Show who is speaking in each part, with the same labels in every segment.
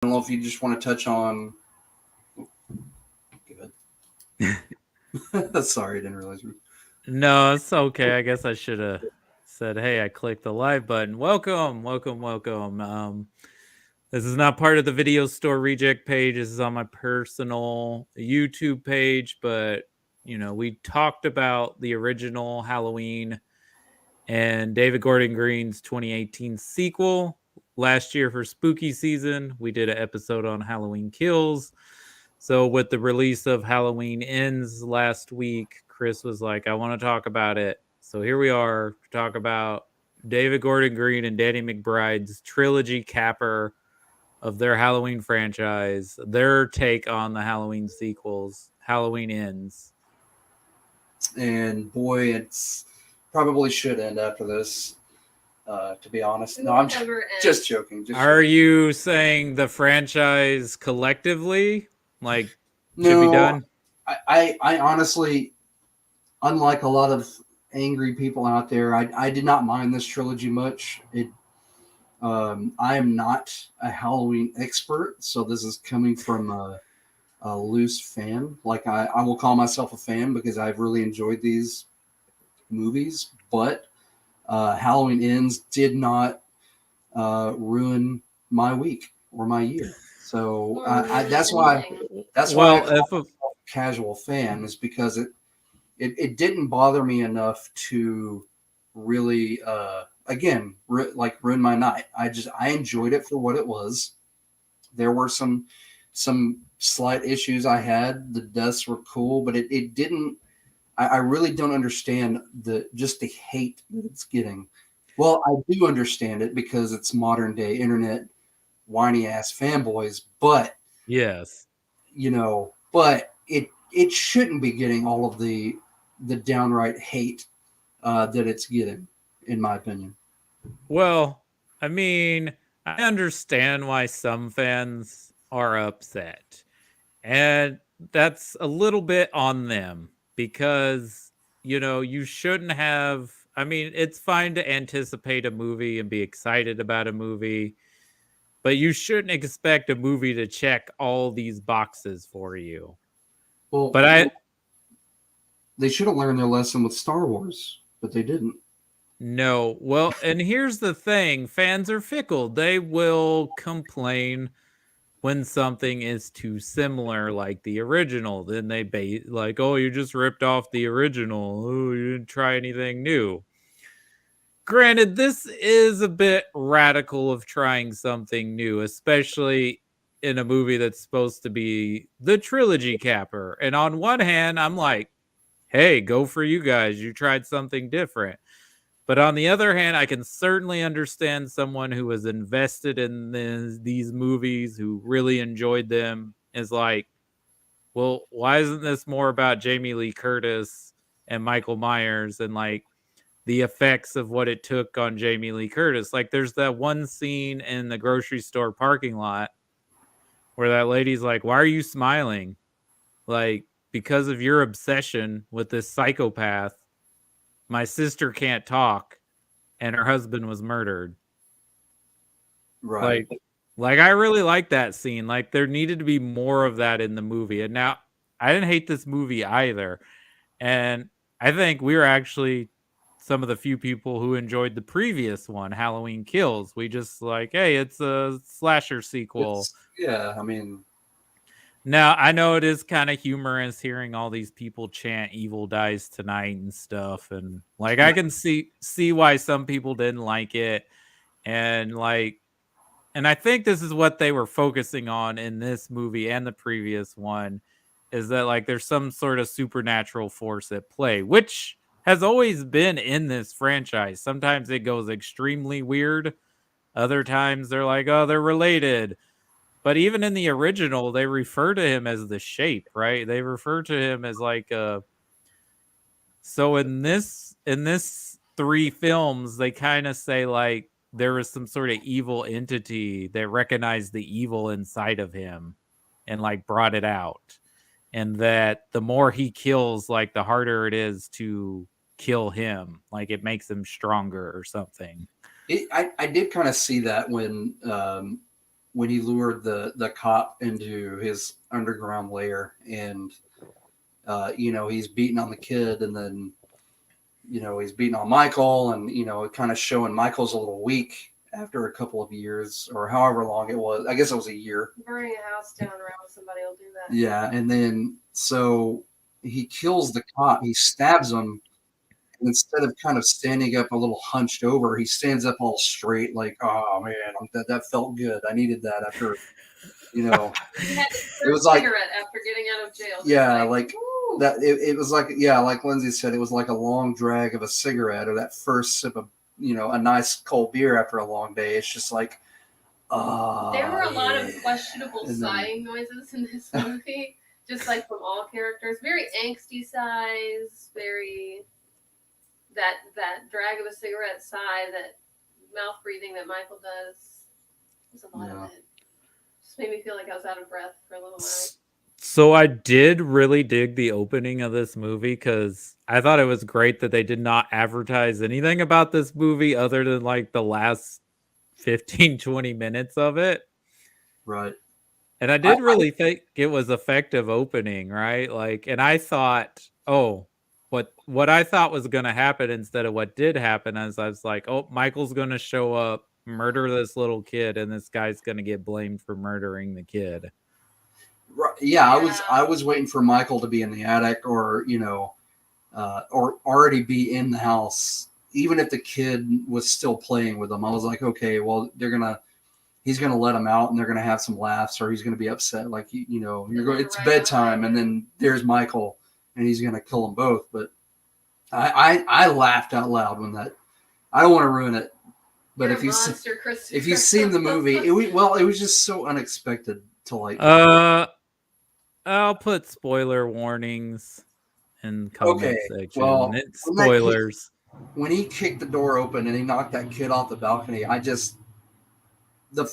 Speaker 1: don't know if you just want to touch on. Good. Sorry, I didn't realize.
Speaker 2: No, it's okay. I guess I should have said, "Hey, I clicked the live button. Welcome, welcome, welcome." This is not part of the video store reject page. This is on my personal YouTube page, but we talked about the original Halloween and David Gordon Green's 2018 sequel last year for spooky season. We did an episode on Halloween Kills. So with the release of Halloween Ends last week, Chris was like, I want to talk about it. So here we are to talk about David Gordon Green and Danny McBride's trilogy capper of their Halloween franchise, their take on the Halloween sequels, Halloween Ends.
Speaker 1: And boy, it's probably should end after this. To be honest, no, I'm just joking.
Speaker 2: Are you saying the franchise collectively, like, should be
Speaker 1: No,
Speaker 2: done?
Speaker 1: I honestly, unlike a lot of angry people out there, I did not mind this trilogy much. I am not a Halloween expert, so this is coming from a loose fan. Like I will call myself a fan because I've really enjoyed these movies, but Halloween Ends did not ruin my week or my year. So that's why I call myself a casual fan, is because it didn't bother me enough to really again ruin my night. I enjoyed it for what it was. There were some slight issues I had. The deaths were cool, but it didn't. I really don't understand the hate that it's getting. Well, I do understand it because it's modern day internet whiny ass fanboys, but
Speaker 2: Yes.
Speaker 1: But it shouldn't be getting all of the downright hate that it's getting, in my opinion.
Speaker 2: Well, I mean, I understand why some fans are upset. And that's a little bit on them because, you shouldn't have. I mean, it's fine to anticipate a movie and be excited about a movie, but you shouldn't expect a movie to check all these boxes for you.
Speaker 1: Well,
Speaker 2: But
Speaker 1: they should have learned their lesson with Star Wars, but they didn't.
Speaker 2: no. Well, and here's the thing, fans are fickle. They will complain when something is too similar, like the original. Then they like, oh, you just ripped off the original. Oh, you didn't try anything new. Granted, this is a bit radical of trying something new, especially in a movie that's supposed to be the trilogy capper. And on one hand, I'm like, hey, go for you guys. You tried something different. But on the other hand, I can certainly understand someone who was invested in these movies, who really enjoyed them, is like, well, why isn't this more about Jamie Lee Curtis and Michael Myers and like the effects of what it took on Jamie Lee Curtis? Like, there's that one scene in the grocery store parking lot where that lady's like, why are you smiling? Like, because of your obsession with this psychopath, my sister can't talk and her husband was murdered.
Speaker 1: Right.
Speaker 2: Like I really like that scene. Like there needed to be more of that in the movie. And now I didn't hate this movie either. And I think we were actually some of the few people who enjoyed the previous one, Halloween Kills. We just like, hey, it's a slasher sequel.
Speaker 1: Yeah, I mean,
Speaker 2: now I know it is kind of humorous hearing all these people chant "Evil dies tonight" and stuff, and like I can see why some people didn't like it, and I think this is what they were focusing on in this movie and the previous one, is that like there's some sort of supernatural force at play, which has always been in this franchise. Sometimes it goes extremely weird. Other times they're like, oh, they're related. But even in the original, they refer to him as the shape, right? They refer to him as like a. So in this three films, they kind of say like there was some sort of evil entity that recognized the evil inside of him and like brought it out. And that the more he kills, like the harder it is to kill him. Like it makes him stronger or something.
Speaker 1: I did kind of see that when when he lured the cop into his underground lair, and he's beating on the kid, and then he's beating on Michael, and kind of showing Michael's a little weak after a couple of years or however long it was. I guess it was a year.
Speaker 3: Burning a house down around somebody will do that.
Speaker 1: Yeah, and then so he kills the cop. He stabs him. And instead of kind of standing up a little hunched over, he stands up all straight, like, "Oh man, that felt good. I needed that after,
Speaker 3: He had his first cigarette after getting out of jail.
Speaker 1: Yeah, like that. It was like, yeah, like Lindsay said, it was like a long drag of a cigarette, or that first sip of a nice cold beer after a long day. It's just like,
Speaker 3: there were a lot of questionable sighing noises in this movie, just like from all characters. Very angsty sighs, very that drag of a cigarette sigh, that mouth breathing that Michael does. There's a lot of it. Just made me feel like I was out of breath for a little while.
Speaker 2: So I did really dig the opening of this movie, because I thought it was great that they did not advertise anything about this movie other than like the last 15-20 minutes of it.
Speaker 1: Right.
Speaker 2: And I did really think it was effective opening, right? Like, and I thought, what I thought was going to happen instead of what did happen, is I was like, oh, Michael's going to show up, murder this little kid, and this guy's going to get blamed for murdering the kid.
Speaker 1: Right. Yeah, I was waiting for Michael to be in the attic, or or already be in the house. Even if the kid was still playing with them, I was like, okay, well, he's gonna let him out, and they're gonna have some laughs, or he's gonna be upset, like it's bedtime, and then there's Michael, and he's gonna kill them both. But I laughed out loud when that. I don't want to ruin it, but if you've seen the movie, it was just so unexpected to like.
Speaker 2: I'll put spoiler warnings in comment section.
Speaker 1: Well,
Speaker 2: it's spoilers.
Speaker 1: When he kicked the door open and he knocked that kid off the balcony, I just I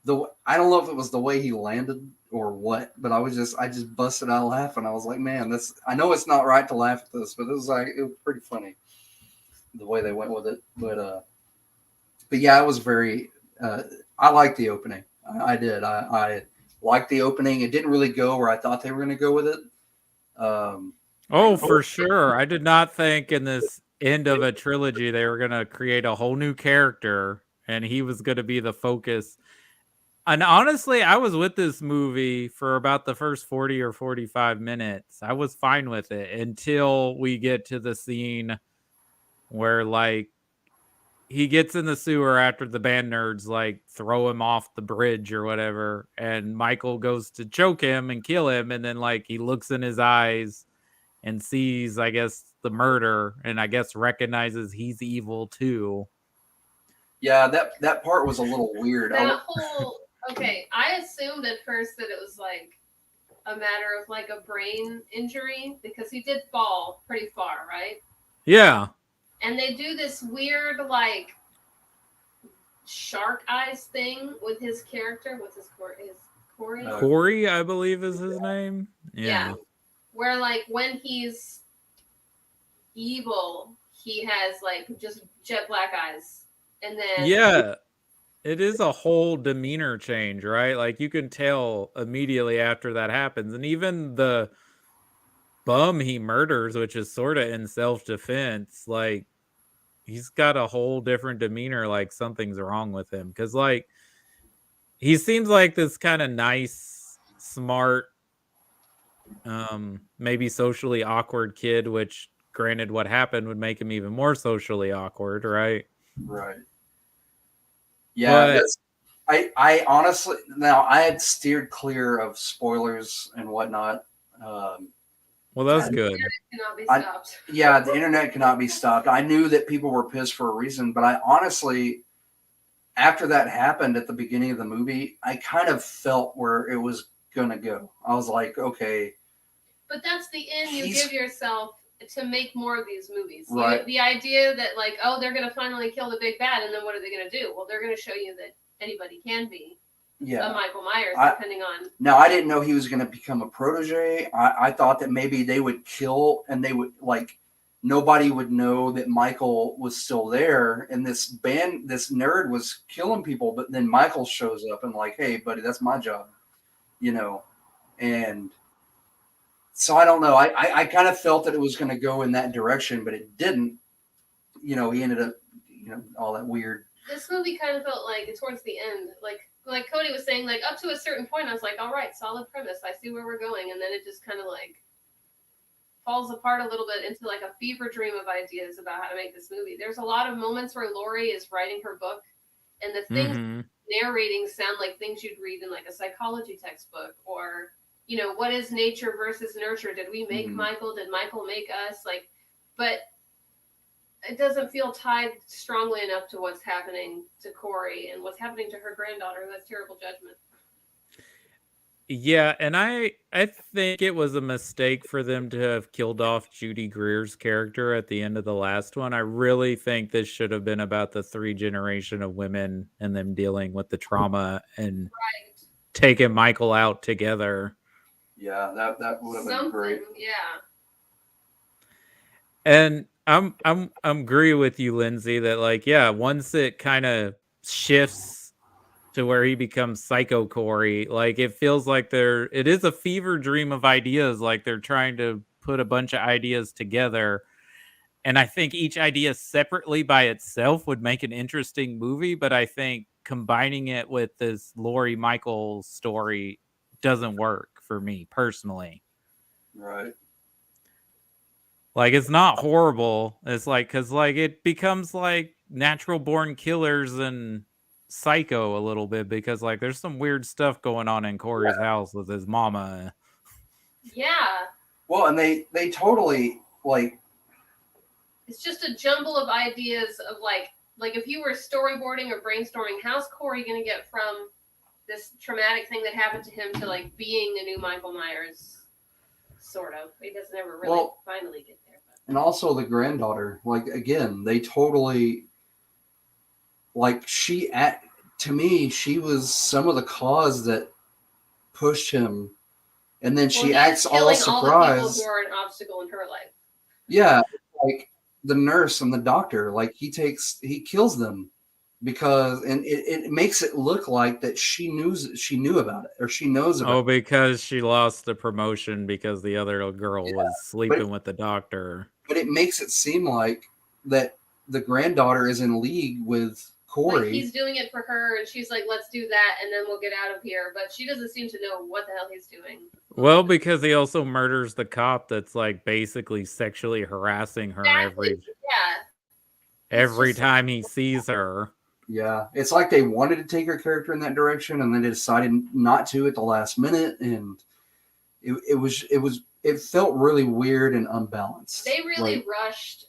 Speaker 1: don't know if it was the way he landed or what, but I just busted out laughing. I was like, man, I know it's not right to laugh at this, but it was pretty funny the way they went with it. But yeah, it was very. I liked the opening. I did. I liked the opening. It didn't really go where I thought they were going to go with it.
Speaker 2: For sure. I did not think in this end of a trilogy they were going to create a whole new character and he was going to be the focus. And honestly, I was with this movie for about the first 40 or 45 minutes. I was fine with it until we get to the scene where, like, he gets in the sewer after the band nerds, like, throw him off the bridge or whatever. And Michael goes to choke him and kill him. And then, like, he looks in his eyes and sees, I guess, the murder, and I guess recognizes he's evil too.
Speaker 1: Yeah, that part was a little weird.
Speaker 3: I assumed at first that it was like a matter of like a brain injury, because he did fall pretty far, right?
Speaker 2: Yeah.
Speaker 3: And they do this weird like shark eyes thing with his character. What's his Corey?
Speaker 2: Corey, I believe is his name.
Speaker 3: Yeah. Where like when he's evil, he has like just jet black eyes. And then
Speaker 2: it is a whole demeanor change, right? Like you can tell immediately after that happens. And even the bum he murders, which is sort of in self-defense, like he's got a whole different demeanor, like something's wrong with him. Because like he seems like this kind of nice, smart, maybe socially awkward kid, which granted what happened would make him even more socially awkward, right?
Speaker 1: Right. Yeah, I honestly, now I had steered clear of spoilers and whatnot.
Speaker 2: Well, that's good.
Speaker 1: The internet cannot be stopped. I knew that people were pissed for a reason, but I honestly, after that happened at the beginning of the movie, I kind of felt where it was gonna go. I was like, okay.
Speaker 3: But that's the end you give yourself to make more of these movies.
Speaker 1: Right.
Speaker 3: The idea that like, oh, they're going to finally kill the big bad, and then what are they going to do? Well, they're going to show you that anybody can be a Michael Myers, depending on...
Speaker 1: Now, I didn't know he was going to become a protege. I thought that maybe they would kill, and they would, like, nobody would know that Michael was still there, and this nerd was killing people, but then Michael shows up and like, hey, buddy, that's my job, and so I don't know. I kind of felt that it was going to go in that direction, but it didn't. He ended up, all that weird.
Speaker 3: This movie kind of felt like towards the end, like Cody was saying, like up to a certain point, I was like, all right, solid premise. I see where we're going. And then it just kind of like falls apart a little bit into like a fever dream of ideas about how to make this movie. There's a lot of moments where Laurie is writing her book and the things narrating sound like things you'd read in like a psychology textbook, or, what is nature versus nurture? Did we make Michael? Did Michael make us? But it doesn't feel tied strongly enough to what's happening to Corey and what's happening to her granddaughter who has terrible judgment.
Speaker 2: Yeah, and I think it was a mistake for them to have killed off Judy Greer's character at the end of the last one. I really think this should have been about the 3 generation of women and them dealing with the trauma and taking Michael out together.
Speaker 1: Yeah, that would have been great.
Speaker 3: Yeah.
Speaker 2: And I'm agree with you, Lindsay, that once it kind of shifts to where he becomes Psycho Corey, it feels like it is a fever dream of ideas, like they're trying to put a bunch of ideas together. And I think each idea separately by itself would make an interesting movie, but I think combining it with this Laurie Michael story doesn't work for me personally.
Speaker 1: Right.
Speaker 2: It's not horrible. It's because it becomes like Natural Born Killers and Psycho a little bit, because there's some weird stuff going on in Corey's house with his mama.
Speaker 3: Yeah.
Speaker 1: Well, and they totally
Speaker 3: it's just a jumble of ideas of like if you were storyboarding or brainstorming, how's Corey gonna get from this traumatic thing that happened to him to being the new Michael Myers? Sort of. He doesn't ever really finally get there. But.
Speaker 1: And also the granddaughter, again, they totally to me, she was some of the cause that pushed him, and then she acts all surprised. All the people
Speaker 3: who are an obstacle in her life.
Speaker 1: Yeah, the nurse and the doctor, he kills them because, and it makes it look like that she knew about it, or she knows about it.
Speaker 2: Oh, because she lost the promotion because the other girl was sleeping with the doctor.
Speaker 1: But it makes it seem like that the granddaughter is in league with Corey.
Speaker 3: He's doing it for her, and she's like, let's do that, and then we'll get out of here. But she doesn't seem to know what the hell he's doing.
Speaker 2: Well, because he also murders the cop that's basically sexually harassing her every time he sees her.
Speaker 1: Yeah, it's like they wanted to take her character in that direction, and then they decided not to at the last minute, and it felt really weird and unbalanced.
Speaker 3: They really rushed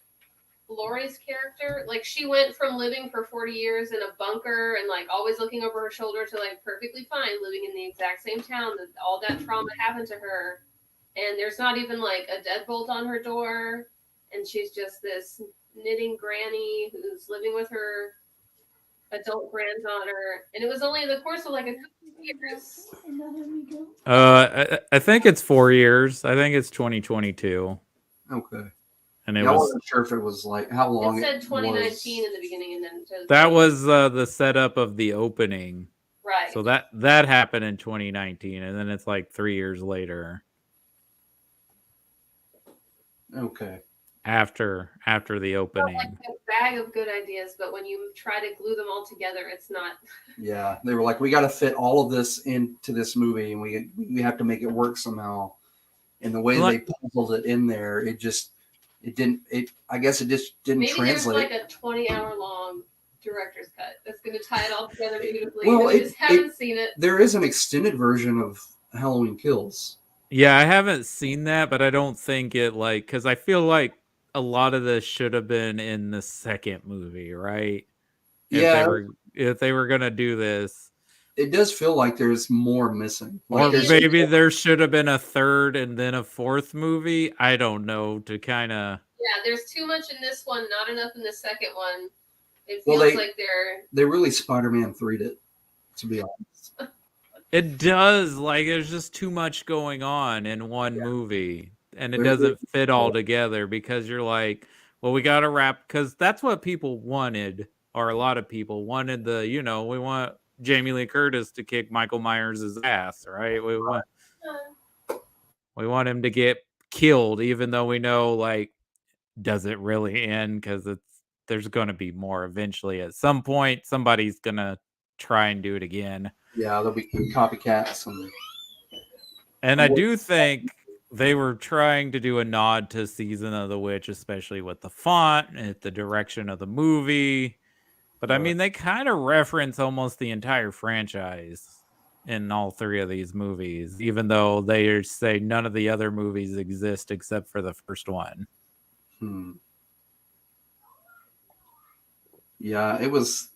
Speaker 3: Laurie's character. She went from living for 40 years in a bunker and always looking over her shoulder to perfectly fine living in the exact same town that all that trauma happened to her, and there's not even a deadbolt on her door, and she's just this knitting granny who's living with her adult granddaughter, and it was only in the course of a couple of years.
Speaker 2: I think it's 4 years. I think it's 2022.
Speaker 1: Okay.
Speaker 2: And
Speaker 1: I wasn't sure if it was how long.
Speaker 3: It said 2019 in the beginning, and then
Speaker 2: that was the setup of the opening.
Speaker 3: Right.
Speaker 2: So that happened in 2019, and then it's 3 years later.
Speaker 1: Okay.
Speaker 2: After the opening.
Speaker 3: It's a bag of good ideas, but when you try to glue them all together, it's not.
Speaker 1: Yeah, they were we got to fit all of this into this movie, and we have to make it work somehow. And the way they puzzled it in there, I guess it just didn't translate.
Speaker 3: Maybe there's a 20-hour long director's cut that's going to tie it all together beautifully. Well, I just haven't seen it.
Speaker 1: There is an extended version of Halloween Kills.
Speaker 2: Yeah, I haven't seen that, but I don't think it because I feel like a lot of this should have been in the second movie, right? If they were gonna do this,
Speaker 1: it does feel like there's more missing.
Speaker 2: Or maybe there should have been a third and then a fourth movie. I don't know, to kind of.
Speaker 3: Yeah, there's too much in this one, not enough in the second one. It feels like
Speaker 1: they really Spider-Man 3'd it, to be honest.
Speaker 2: It does. There's just too much going on in one movie. and it doesn't fit all together because you're like, well, we got to wrap, because that's what people wanted, or a lot of people wanted we want Jamie Lee Curtis to kick Michael Myers' ass, right? We want him to get killed, even though we know, like, does it really end? Because there's going to be more eventually. At some point, somebody's going to try and do it again.
Speaker 1: Yeah, there'll be copycats.
Speaker 2: And I do think they were trying to do a nod to Season of the Witch, especially with the font and the direction of the movie. But I mean, they kind of reference almost the entire franchise in all three of these movies, even though they say none of the other movies exist except for the first one.
Speaker 1: Yeah, it was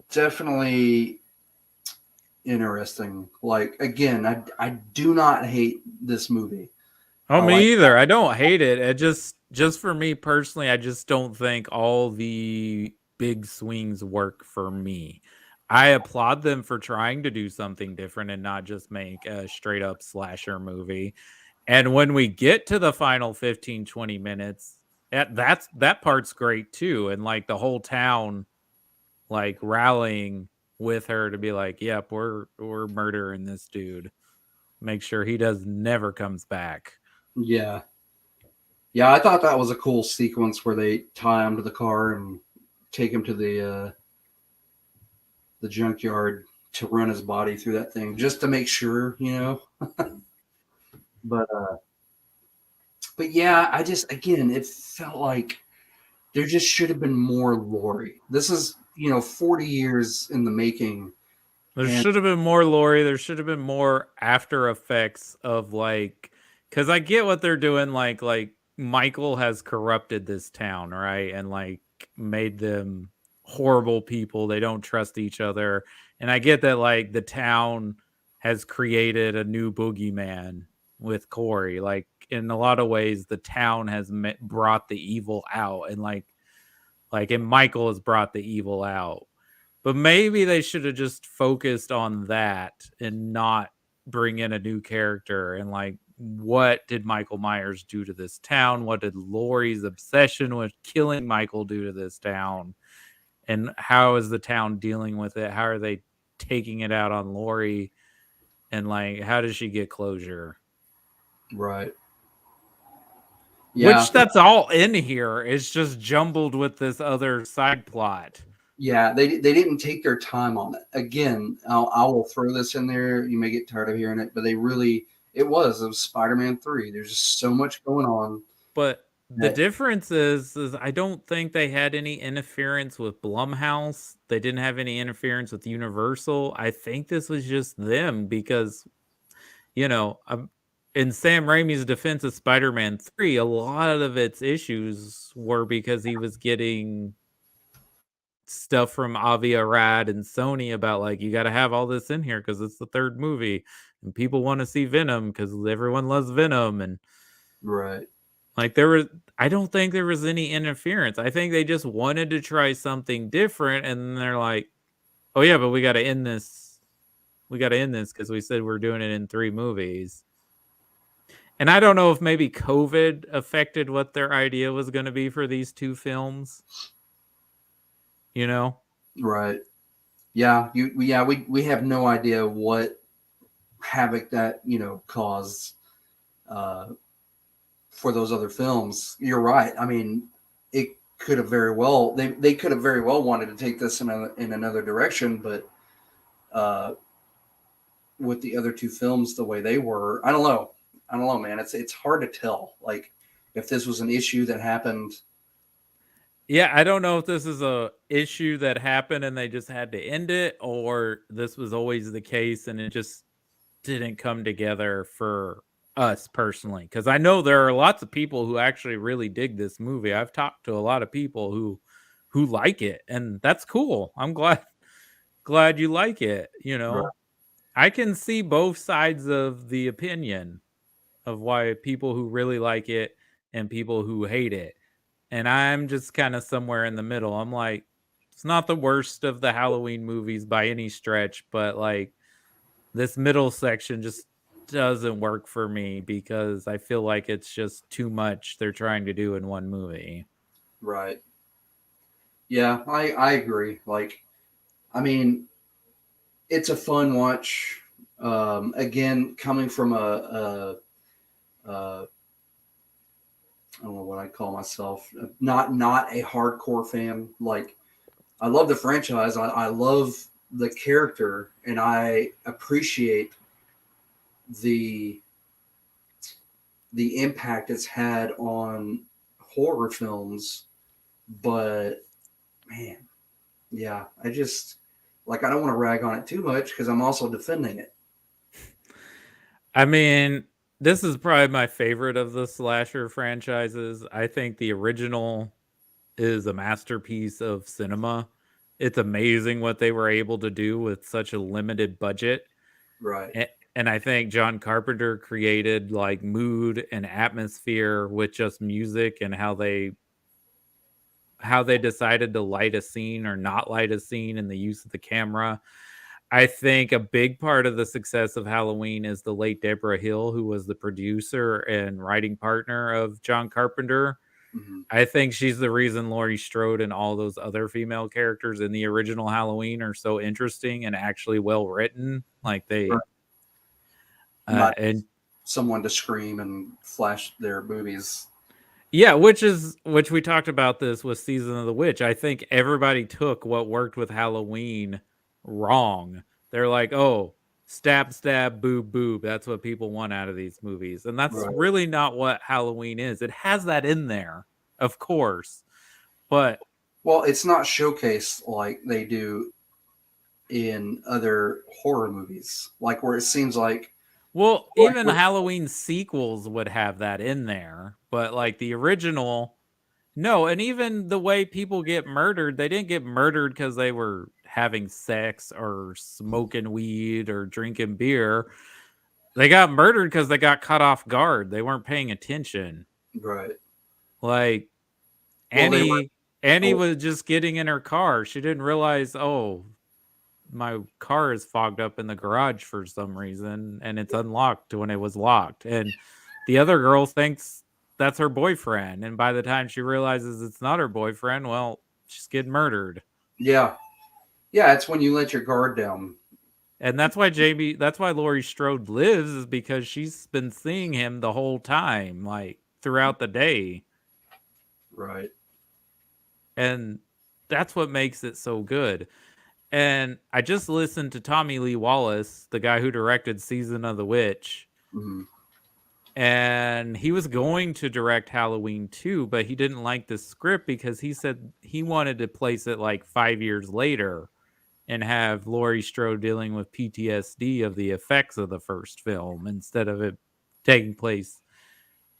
Speaker 1: definitely interesting. Like, again, I do not hate this movie.
Speaker 2: Oh, me either. I don't hate it. It just for me personally, I just don't think all the big swings work for me. I applaud them for trying to do something different and not just make a straight up slasher movie. And when we get to the final 15, 20 minutes, that part's great too. And like the whole town like rallying with her to be like, yep, we're murdering this dude. Make sure he never comes back.
Speaker 1: Yeah. Yeah, I thought that was a cool sequence where they tie him to the car and take him to the junkyard to run his body through that thing just to make sure, But yeah, again, it felt like there just should have been more Laurie. This is, 40 years in the making.
Speaker 2: There should have been more Laurie. There should have been more after effects of like, because I get what they're doing. Like Michael has corrupted this town, right? And like made them horrible people. They don't trust each other. And I get that like the town has created a new boogeyman with Corey. Like in a lot of ways, the town has brought the evil out, and and Michael has brought the evil out. But maybe they should have just focused on that and not bring in a new character. And like, what did Michael Myers do to this town? What did Laurie's obsession with killing Michael do to this town? And how is the town dealing with it? How are they taking it out on Laurie? And like, how does she get closure?
Speaker 1: Right. Yeah.
Speaker 2: Which that's all in here. It's just jumbled with this other side plot.
Speaker 1: Yeah, they didn't take their time on it. Again, I will throw this in there. You may get tired of hearing it, but it was Spider-Man 3. There's just so much going on.
Speaker 2: But the difference is I don't think they had any interference with Blumhouse. They didn't have any interference with Universal. I think this was just them because, in Sam Raimi's defense of Spider-Man 3, a lot of its issues were because he was getting stuff from Avi Arad and Sony about like, you got to have all this in here because it's the third movie and people want to see Venom because everyone loves Venom. And
Speaker 1: right,
Speaker 2: like I don't think there was any interference. I think they just wanted to try something different, and they're like, oh yeah, but we got to end this because we said we're doing it in 3 movies. And I don't know if maybe COVID affected what their idea was going to be for these 2 films.
Speaker 1: Right. Yeah. We have no idea what havoc that, caused for those other films. You're right. I mean, it could have very well, they could have very well wanted to take this in another direction, but with the other 2 films, the way they were, I don't know, man. It's hard to tell. Like if this was an issue that happened.
Speaker 2: Yeah, I don't know if this is a issue that happened and they just had to end it, or this was always the case and it just didn't come together for us personally. Because I know there are lots of people who actually really dig this movie. I've talked to a lot of people who like it, and that's cool. I'm glad you like it. Right. I can see both sides of the opinion of why people who really like it and people who hate it. And I'm just kind of somewhere in the middle. I'm like, it's not the worst of the Halloween movies by any stretch, but like this middle section just doesn't work for me because I feel like it's just too much they're trying to do in one movie.
Speaker 1: Right. Yeah, I agree. Like, I mean, it's a fun watch. Again, coming from a I don't know what I call myself, not a hardcore fan. Like, I love the franchise. I love the character, and I appreciate the the impact it's had on horror films. But man, yeah, I just like I don't want to rag on it too much because I'm also defending it.
Speaker 2: I mean, this is probably my favorite of the slasher franchises. I think the original is a masterpiece of cinema. It's amazing what they were able to do with such a limited budget.
Speaker 1: Right.
Speaker 2: And I think John Carpenter created like mood and atmosphere with just music and how they decided to light a scene or not light a scene and the use of the camera. I think a big part of the success of Halloween is the late Deborah Hill, who was the producer and writing partner of John Carpenter.
Speaker 1: Mm-hmm.
Speaker 2: I think she's the reason Laurie Strode and all those other female characters in the original Halloween are so interesting and actually well written. Like they,
Speaker 1: Not
Speaker 2: and
Speaker 1: someone to scream and flash their boobies.
Speaker 2: yeah, which we talked about this with Season of the Witch. I think everybody took what worked with Halloween wrong. They're like, oh, stab, stab, boob, boob. That's what people want out of these movies. And that's
Speaker 1: Right.
Speaker 2: really not what Halloween is. It has that in there, of course. But
Speaker 1: Well, it's not showcased like they do in other horror movies, like where it seems like
Speaker 2: even Halloween sequels would have that in there. But like the original, no, and even the way people get murdered, they didn't get murdered because they were having sex or smoking weed or drinking beer. They got murdered because they got caught off guard. They weren't paying attention.
Speaker 1: right.
Speaker 2: Like
Speaker 1: Well, they were.
Speaker 2: Annie
Speaker 1: Oh,
Speaker 2: was just getting in her car. She didn't realize, oh, my car is fogged up in the garage for some reason and it's unlocked when it was locked. And the other girl thinks that's her boyfriend. And by the time she realizes it's not her boyfriend, well, she's getting murdered.
Speaker 1: yeah, yeah. It's when you let your guard down.
Speaker 2: And that's why Laurie Strode lives, is because she's been seeing him the whole time, like throughout the day.
Speaker 1: Right.
Speaker 2: And that's what makes it so good. And I just listened to Tommy Lee Wallace, the guy who directed Season of the Witch.
Speaker 1: Mm-hmm.
Speaker 2: And he was going to direct Halloween 2, but he didn't like the script because he said he wanted to place it like 5 years later and have Laurie Strode dealing with PTSD of the effects of the first film instead of it taking place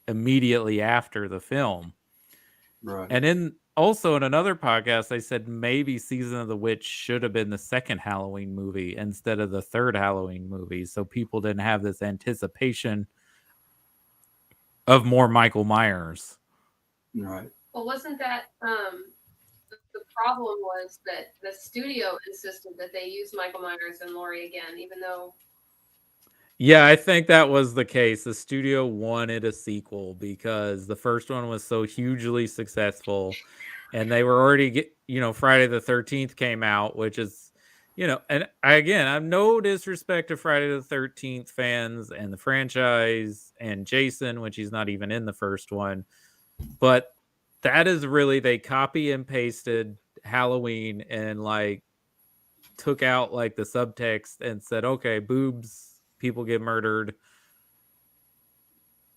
Speaker 2: immediately after the film.
Speaker 1: Right.
Speaker 2: And also in another podcast, I said maybe Season of the Witch should have been the second Halloween movie instead of the third Halloween movie, so people didn't have this anticipation of more Michael Myers.
Speaker 1: Right.
Speaker 3: Well, wasn't that the problem was that the studio insisted that they use Michael Myers and Laurie again, even though.
Speaker 2: Yeah, I think that was the case. The studio wanted a sequel because the first one was so hugely successful, and they were already Friday the 13th came out, which is, and again, I have no disrespect to Friday the 13th fans and the franchise and Jason, which he's not even in the first one, but that is really, they copy and pasted Halloween and like took out like the subtext and said, okay, boobs, people get murdered.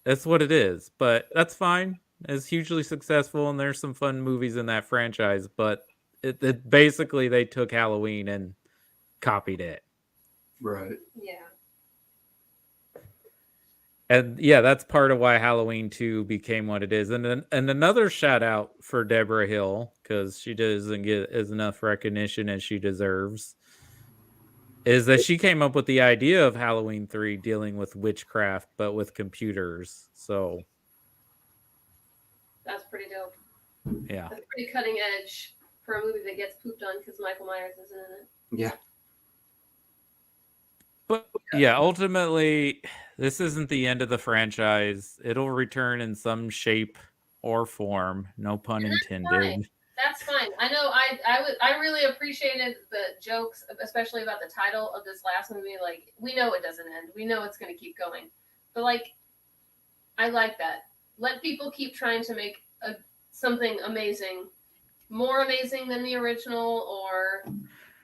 Speaker 2: That's what it is, but that's fine. It's hugely successful, and there's some fun movies in that franchise, but it basically, they took Halloween and copied it.
Speaker 1: Right.
Speaker 3: Yeah.
Speaker 2: And yeah, that's part of why Halloween 2 became what it is. And another shout out for Deborah Hill, because she doesn't get as enough recognition as she deserves, is that she came up with the idea of Halloween 3 dealing with witchcraft, but with computers. So
Speaker 3: That's pretty dope.
Speaker 2: yeah.
Speaker 3: That's pretty cutting edge for a movie that gets pooped on because Michael Myers isn't in it.
Speaker 1: Yeah.
Speaker 2: But yeah, ultimately, this isn't the end of the franchise. It'll return in some shape or form. No pun intended.
Speaker 3: That's fine. I know. I really appreciated the jokes, especially about the title of this last movie. Like, we know it doesn't end. We know it's going to keep going. But like, I like that. Let people keep trying to make something amazing, more amazing than the original, or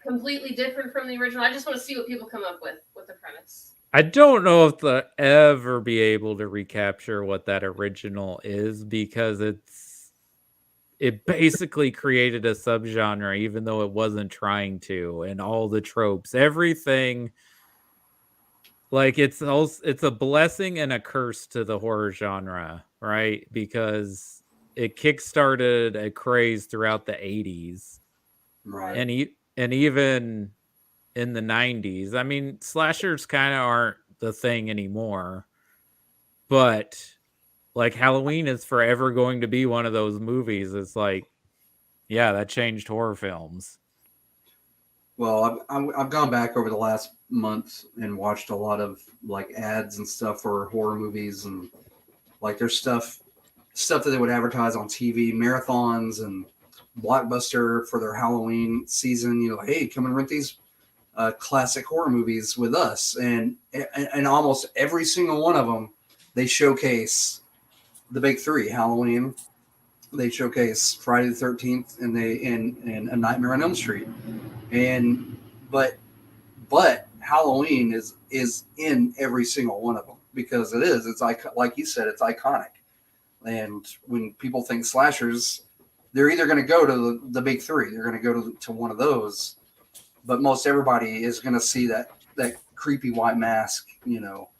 Speaker 3: completely different from the original. I just want to see what people come up with the premise.
Speaker 2: I don't know if they'll ever be able to recapture what that original is, because it basically created a subgenre, even though it wasn't trying to, and all the tropes, everything. Like, it's a blessing and a curse to the horror genre, right? Because it kickstarted a craze throughout the 80s,
Speaker 1: Right.
Speaker 2: and even in the 90s. I mean, slashers kind of aren't the thing anymore, but like, Halloween is forever going to be one of those movies. It's like, yeah, that changed horror films.
Speaker 1: Well, I've gone back over the last month and watched a lot of like ads and stuff for horror movies, and like there's stuff that they would advertise on TV, marathons and Blockbuster for their Halloween season. You know, hey, come and rent these classic horror movies with us, and almost every single one of them, they showcase the big three: Halloween, they showcase Friday the 13th, and A Nightmare on Elm Street. And but Halloween is in every single one of them, because it's like you said, it's iconic. And when people think slashers, they're either going to go to the big three, they're going to go to one of those, but most everybody is going to see that creepy white mask, you know,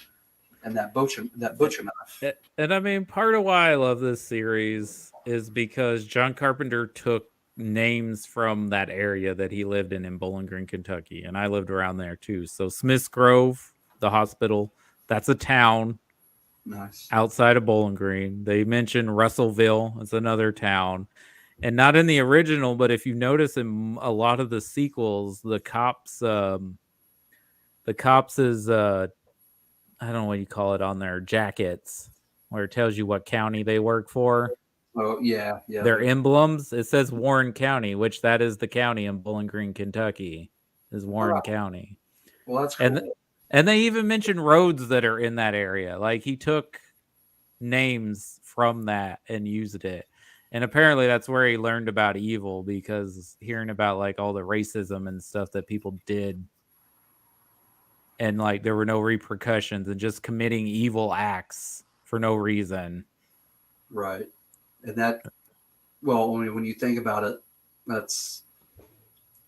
Speaker 1: and that butcher knife.
Speaker 2: And I mean, part of why I love this series is because John Carpenter took names from that area that he lived in Bowling Green, Kentucky, and I lived around there too. So Smith's Grove, the hospital, that's a town.
Speaker 1: Nice.
Speaker 2: Outside of Bowling Green. They mentioned Russellville, it's another town, and not in the original, but if you notice in a lot of the sequels, the cops is I don't know what you call it on their jackets, where it tells you what county they work for.
Speaker 1: Oh, yeah.
Speaker 2: Their emblems, it says Warren County, which that is the county in Bowling Green, Kentucky, is Warren County.
Speaker 1: Well, that's cool.
Speaker 2: And they even mentioned roads that are in that area. Like, he took names from that and used it. And apparently that's where he learned about evil, because hearing about like all the racism and stuff that people did, and like there were no repercussions, and just committing evil acts for no reason.
Speaker 1: Right. And that, well, when you think about it,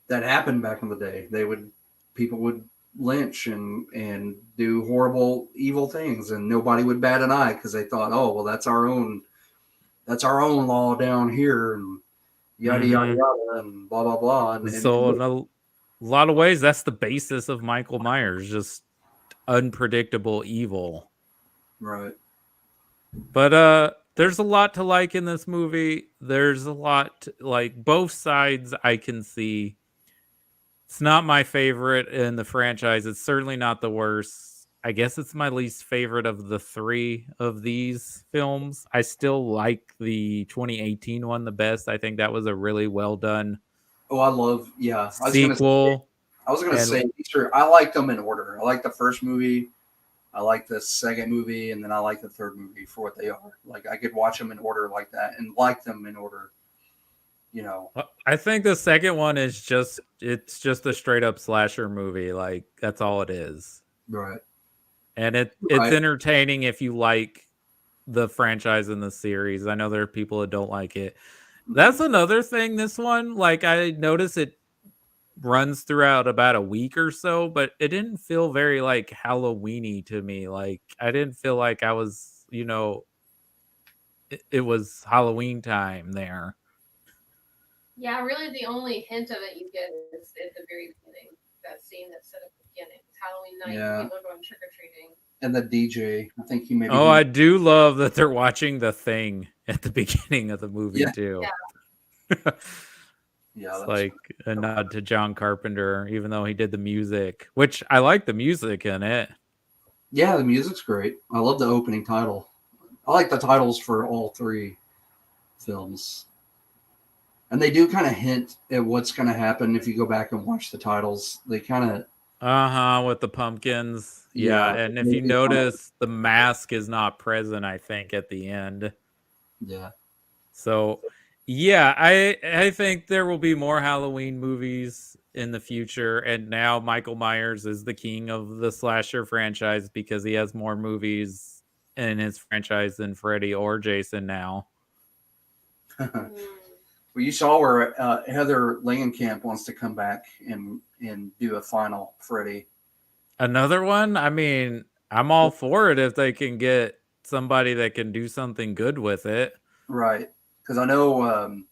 Speaker 1: that happened back in the day. People would lynch and do horrible, evil things, and nobody would bat an eye, because they thought, oh, well, that's our own law down here, and yada yada yada, and blah blah blah. And
Speaker 2: so in a lot of ways, that's the basis of Michael Myers, just unpredictable evil.
Speaker 1: Right.
Speaker 2: But there's a lot to like in this movie. There's a lot like both sides I can see. It's not my favorite in the franchise. It's certainly not the worst. I guess it's my least favorite of the three of these films. I still like the 2018 one the best. I think that was a really well done
Speaker 1: sequel. I was going to say, I like them in order. I like the first movie. I like the second movie, and then I like the third movie for what they are. Like, I could watch them in order like that and like them in order. You know,
Speaker 2: I think the second one is just a straight up slasher movie. Like, that's all it is.
Speaker 1: Right.
Speaker 2: And it's entertaining if you like the franchise and the series. I know there are people that don't like it. That's another thing. This one, like, I noticed it runs throughout about a week or so, but it didn't feel very like Halloween-y to me. Like, I didn't feel like I was, you know, it was Halloween time there.
Speaker 3: Yeah, really the only hint of it you get is at the very beginning. That scene that's set at the beginning. It's Halloween night, people are going trick-or-treating.
Speaker 1: And the DJ, I think he maybe...
Speaker 2: Oh, I do love that they're watching The Thing at the beginning of the movie, too.
Speaker 3: Yeah.
Speaker 2: It's like a nod to John Carpenter, even though he did the music, which I like the music in it.
Speaker 1: Yeah, the music's great. I love the opening title. I like the titles for all three films. And they do kind of hint at what's going to happen if you go back and watch the titles. They kind of,
Speaker 2: With the pumpkins. Yeah, and if you notice, the mask is not present, I think, at the end.
Speaker 1: Yeah.
Speaker 2: So, yeah, I think there will be more Halloween movies in the future, and now Michael Myers is the king of the slasher franchise because he has more movies in his franchise than Freddy or Jason now.
Speaker 1: Well, you saw where Heather Langenkamp wants to come back and do a final Freddy.
Speaker 2: Another one? I mean, I'm all for it if they can get somebody that can do something good with it.
Speaker 1: Right. Because I know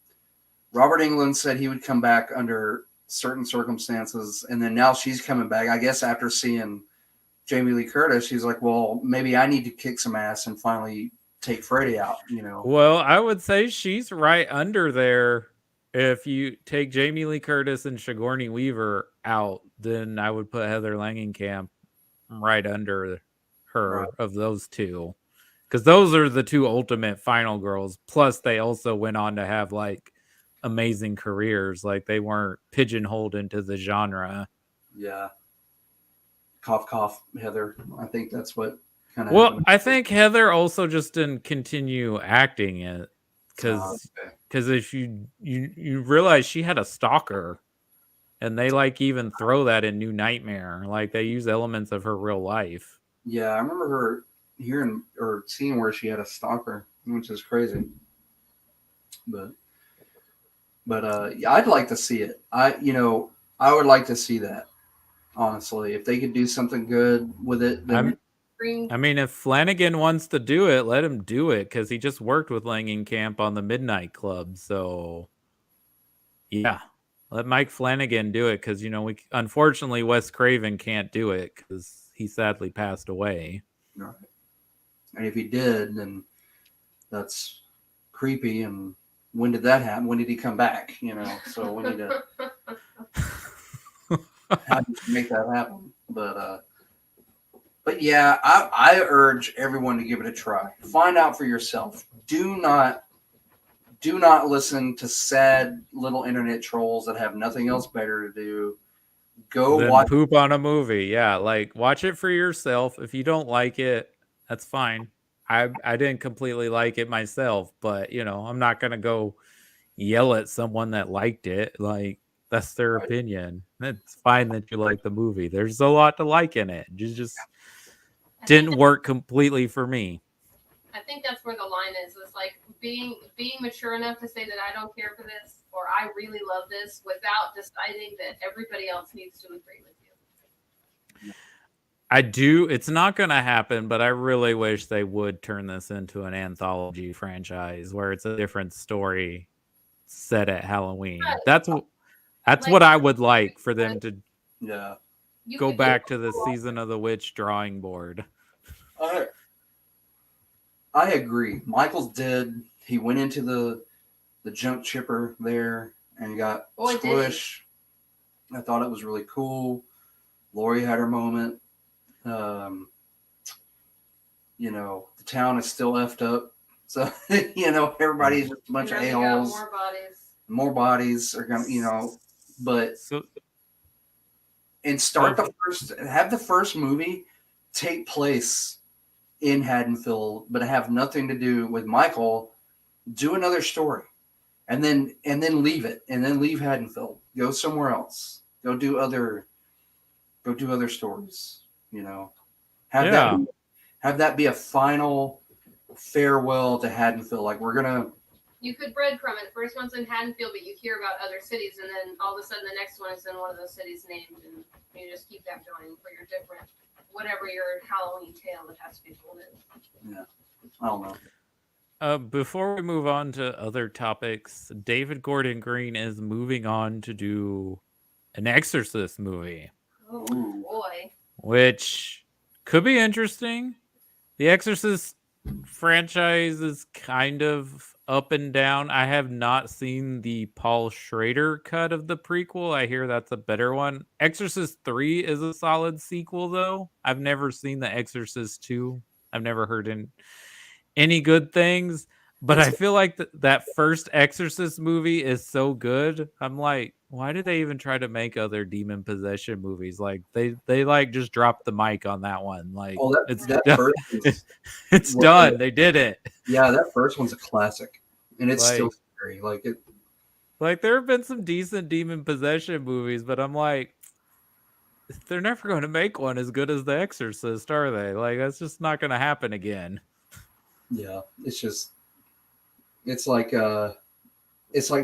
Speaker 1: Robert Englund said he would come back under certain circumstances. And then now she's coming back. I guess after seeing Jamie Lee Curtis, she's like, well, maybe I need to kick some ass and finally take Freddy out, you know?
Speaker 2: Well, I would say she's right under there. If you take Jamie Lee Curtis and Sigourney Weaver out, then I would put Heather Langenkamp right under her of those two. Because those are the two ultimate final girls. Plus, they also went on to have like amazing careers. Like they weren't pigeonholed into the genre.
Speaker 1: Yeah. Cough, cough, Heather. I think that's what kind of
Speaker 2: Well,
Speaker 1: happened.
Speaker 2: I think Heather also just didn't continue acting it because if you realize she had a stalker, and they like even throw that in New Nightmare, like they use elements of her real life.
Speaker 1: Yeah, I remember her hearing or seeing where she had a stalker, which is crazy. But yeah, I'd like to see it. I would like to see that. Honestly, if they could do something good with it, then
Speaker 2: I mean, if Flanagan wants to do it, let him do it because he just worked with Langenkamp on the Midnight Club. So, yeah, let Mike Flanagan do it because we unfortunately Wes Craven can't do it because he sadly passed away.
Speaker 1: right. And if he did, then that's creepy. And when did that happen? When did he come back? So we need to how do you make that happen? But yeah, I urge everyone to give it a try. Find out for yourself. Do not listen to sad little internet trolls that have nothing else better to do. Go
Speaker 2: then
Speaker 1: watch
Speaker 2: poop on a movie. Yeah, like watch it for yourself. If you don't like it, that's fine. I didn't completely like it myself, but I'm not gonna go yell at someone that liked it. Like that's their opinion. It's fine that you like the movie. There's a lot to like in it. You just didn't work completely for me.
Speaker 3: I think that's where the line is. It's like being mature enough to say that I don't care for this or I really love this without deciding that everybody else needs to agree with you.
Speaker 2: I do. It's not going to happen, but I really wish they would turn this into an anthology franchise where it's a different story set at Halloween. That's what I would like for them to go back to the Season of the Witch drawing board.
Speaker 1: I agree. Michael's dead. He went into the junk chipper there and got squish. I thought it was really cool. Lori had her moment. The town is still effed up. So, everybody's just a bunch of a-holes. More bodies are going to, but and have the first movie take place in Haddonfield, but have nothing to do with Michael. Do another story and then leave it and then leave Haddonfield. Go somewhere else. Go do other stories, have that be a final farewell to Haddonfield. Like
Speaker 3: you could breadcrumb it. The first one's in Haddonfield, but you hear about other cities, and then all of a sudden the next one is in one of those cities named, and you just keep that going for your different, whatever your Halloween tale that has to be told in.
Speaker 1: Yeah, I don't know.
Speaker 2: Before we move on to other topics, David Gordon Green is moving on to do an Exorcist movie.
Speaker 3: Oh boy.
Speaker 2: Which could be interesting. The Exorcist franchise is kind of up and down. I have not seen the Paul Schrader cut of the prequel. I hear that's a better one. Exorcist 3 is a solid sequel, though. I've never seen The Exorcist 2. I've never heard any good things. But I feel like that first Exorcist movie is so good. I'm like, why did they even try to make other demon possession movies? Like they like just dropped the mic on that one. Like
Speaker 1: Oh,
Speaker 2: it's
Speaker 1: that
Speaker 2: done.
Speaker 1: first one's,
Speaker 2: It's done. They did it.
Speaker 1: yeah, that first one's a classic, and it's still
Speaker 2: Like,
Speaker 1: scary. Like it.
Speaker 2: like there have been some decent demon possession movies, but I'm like, they're never going to make one as good as The Exorcist, are they? Like that's just not going to happen again.
Speaker 1: Yeah, it's like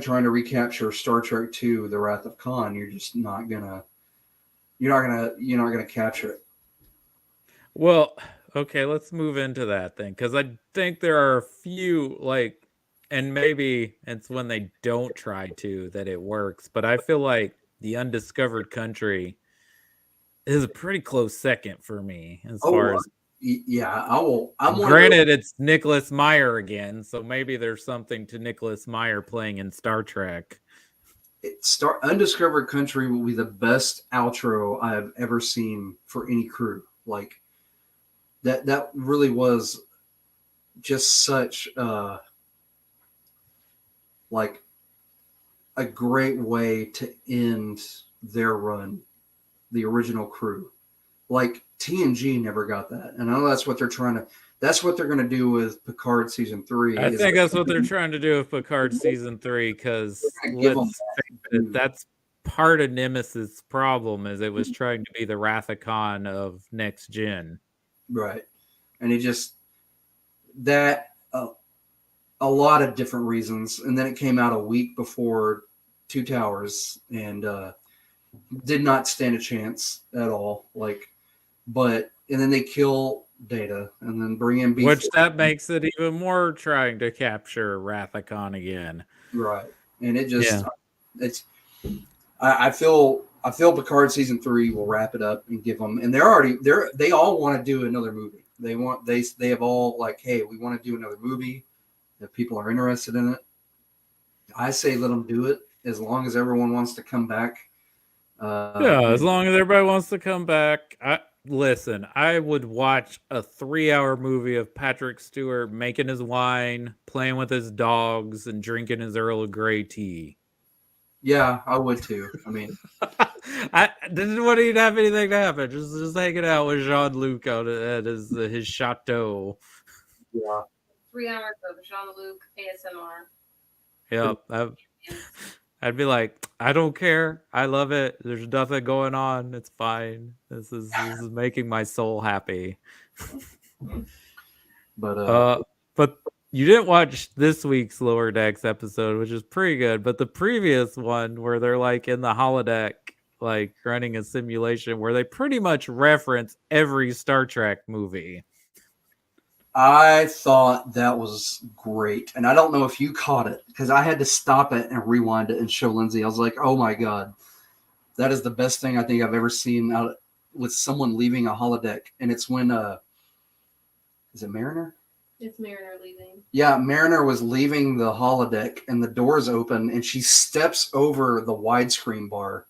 Speaker 1: trying to recapture Star Trek II: The Wrath of Khan. You're just not gonna capture it.
Speaker 2: Well, okay, let's move into that then, because I think there are a few like, and maybe it's when they don't try to that it works. But I feel like The Undiscovered Country is a pretty close second for me as far as.
Speaker 1: Yeah, I will.
Speaker 2: Granted, it's Nicholas Meyer again, so maybe there's something to Nicholas Meyer playing in Star Trek.
Speaker 1: Undiscovered Country will be the best outro I have ever seen for any crew. Like that really was just such like a great way to end their run, the original crew. Like TNG never got that, and I know that's what they're going to do with Picard season 3.
Speaker 2: I think that's what they're trying to do with Picard season 3, because that's part of Nemesis' problem, is it was trying to be the Wrath of Khan of next gen.
Speaker 1: Right. And it just that a lot of different reasons, and then it came out a week before Two Towers and did not stand a chance at all. And then they kill Data and then bring in B4.
Speaker 2: Which that makes it even more trying to capture Wrath of Khan again.
Speaker 1: Right. And it just I feel Picard season 3 will wrap it up and give them, and they all want to do another movie. They have all like, hey, we want to do another movie if people are interested in it. I say let them do it as long as everyone wants to come back.
Speaker 2: As long as everybody wants to come back. Listen, I would watch a 3-hour movie of Patrick Stewart making his wine, playing with his dogs, and drinking his Earl Grey tea.
Speaker 1: Yeah, I would too. I mean,
Speaker 2: I didn't want to have anything to happen. Just hanging out with Jean-Luc out at his chateau.
Speaker 1: Yeah.
Speaker 3: 3 hours of Jean-Luc ASMR.
Speaker 2: Yep. I'd be like, I don't care. I love it. There's nothing going on. It's fine. This is making my soul happy. But you didn't watch this week's Lower Decks episode, which is pretty good. But the previous one, where they're like in the holodeck, like running a simulation, where they pretty much reference every Star Trek movie.
Speaker 1: I thought that was great. And I don't know if you caught it, because I had to stop it and rewind it and show Lindsay. I was like, oh my God, that is the best thing I think I've ever seen out with someone leaving a holodeck. And it's when, is it Mariner?
Speaker 3: It's Mariner leaving.
Speaker 1: Yeah, Mariner was leaving the holodeck and the doors open and she steps over the widescreen bar.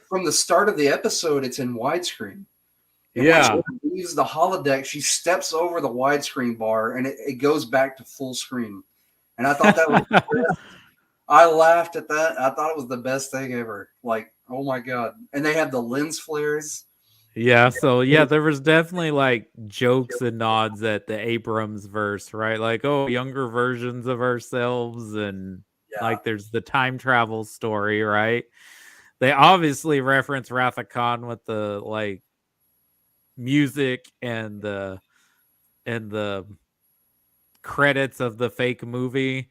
Speaker 1: From the start of the episode, it's in widescreen. And when she leaves the holodeck, she steps over the widescreen bar and it goes back to full screen. And I thought that was I laughed at that. I thought it was the best thing ever. Like, oh my God. And they had the lens flares.
Speaker 2: Yeah, so there was definitely like jokes and nods at the Abrams verse, right? Like, oh, younger versions of ourselves, and like there's the time travel story, right? They obviously reference Wrath of Khan with the like music and the credits of the fake movie,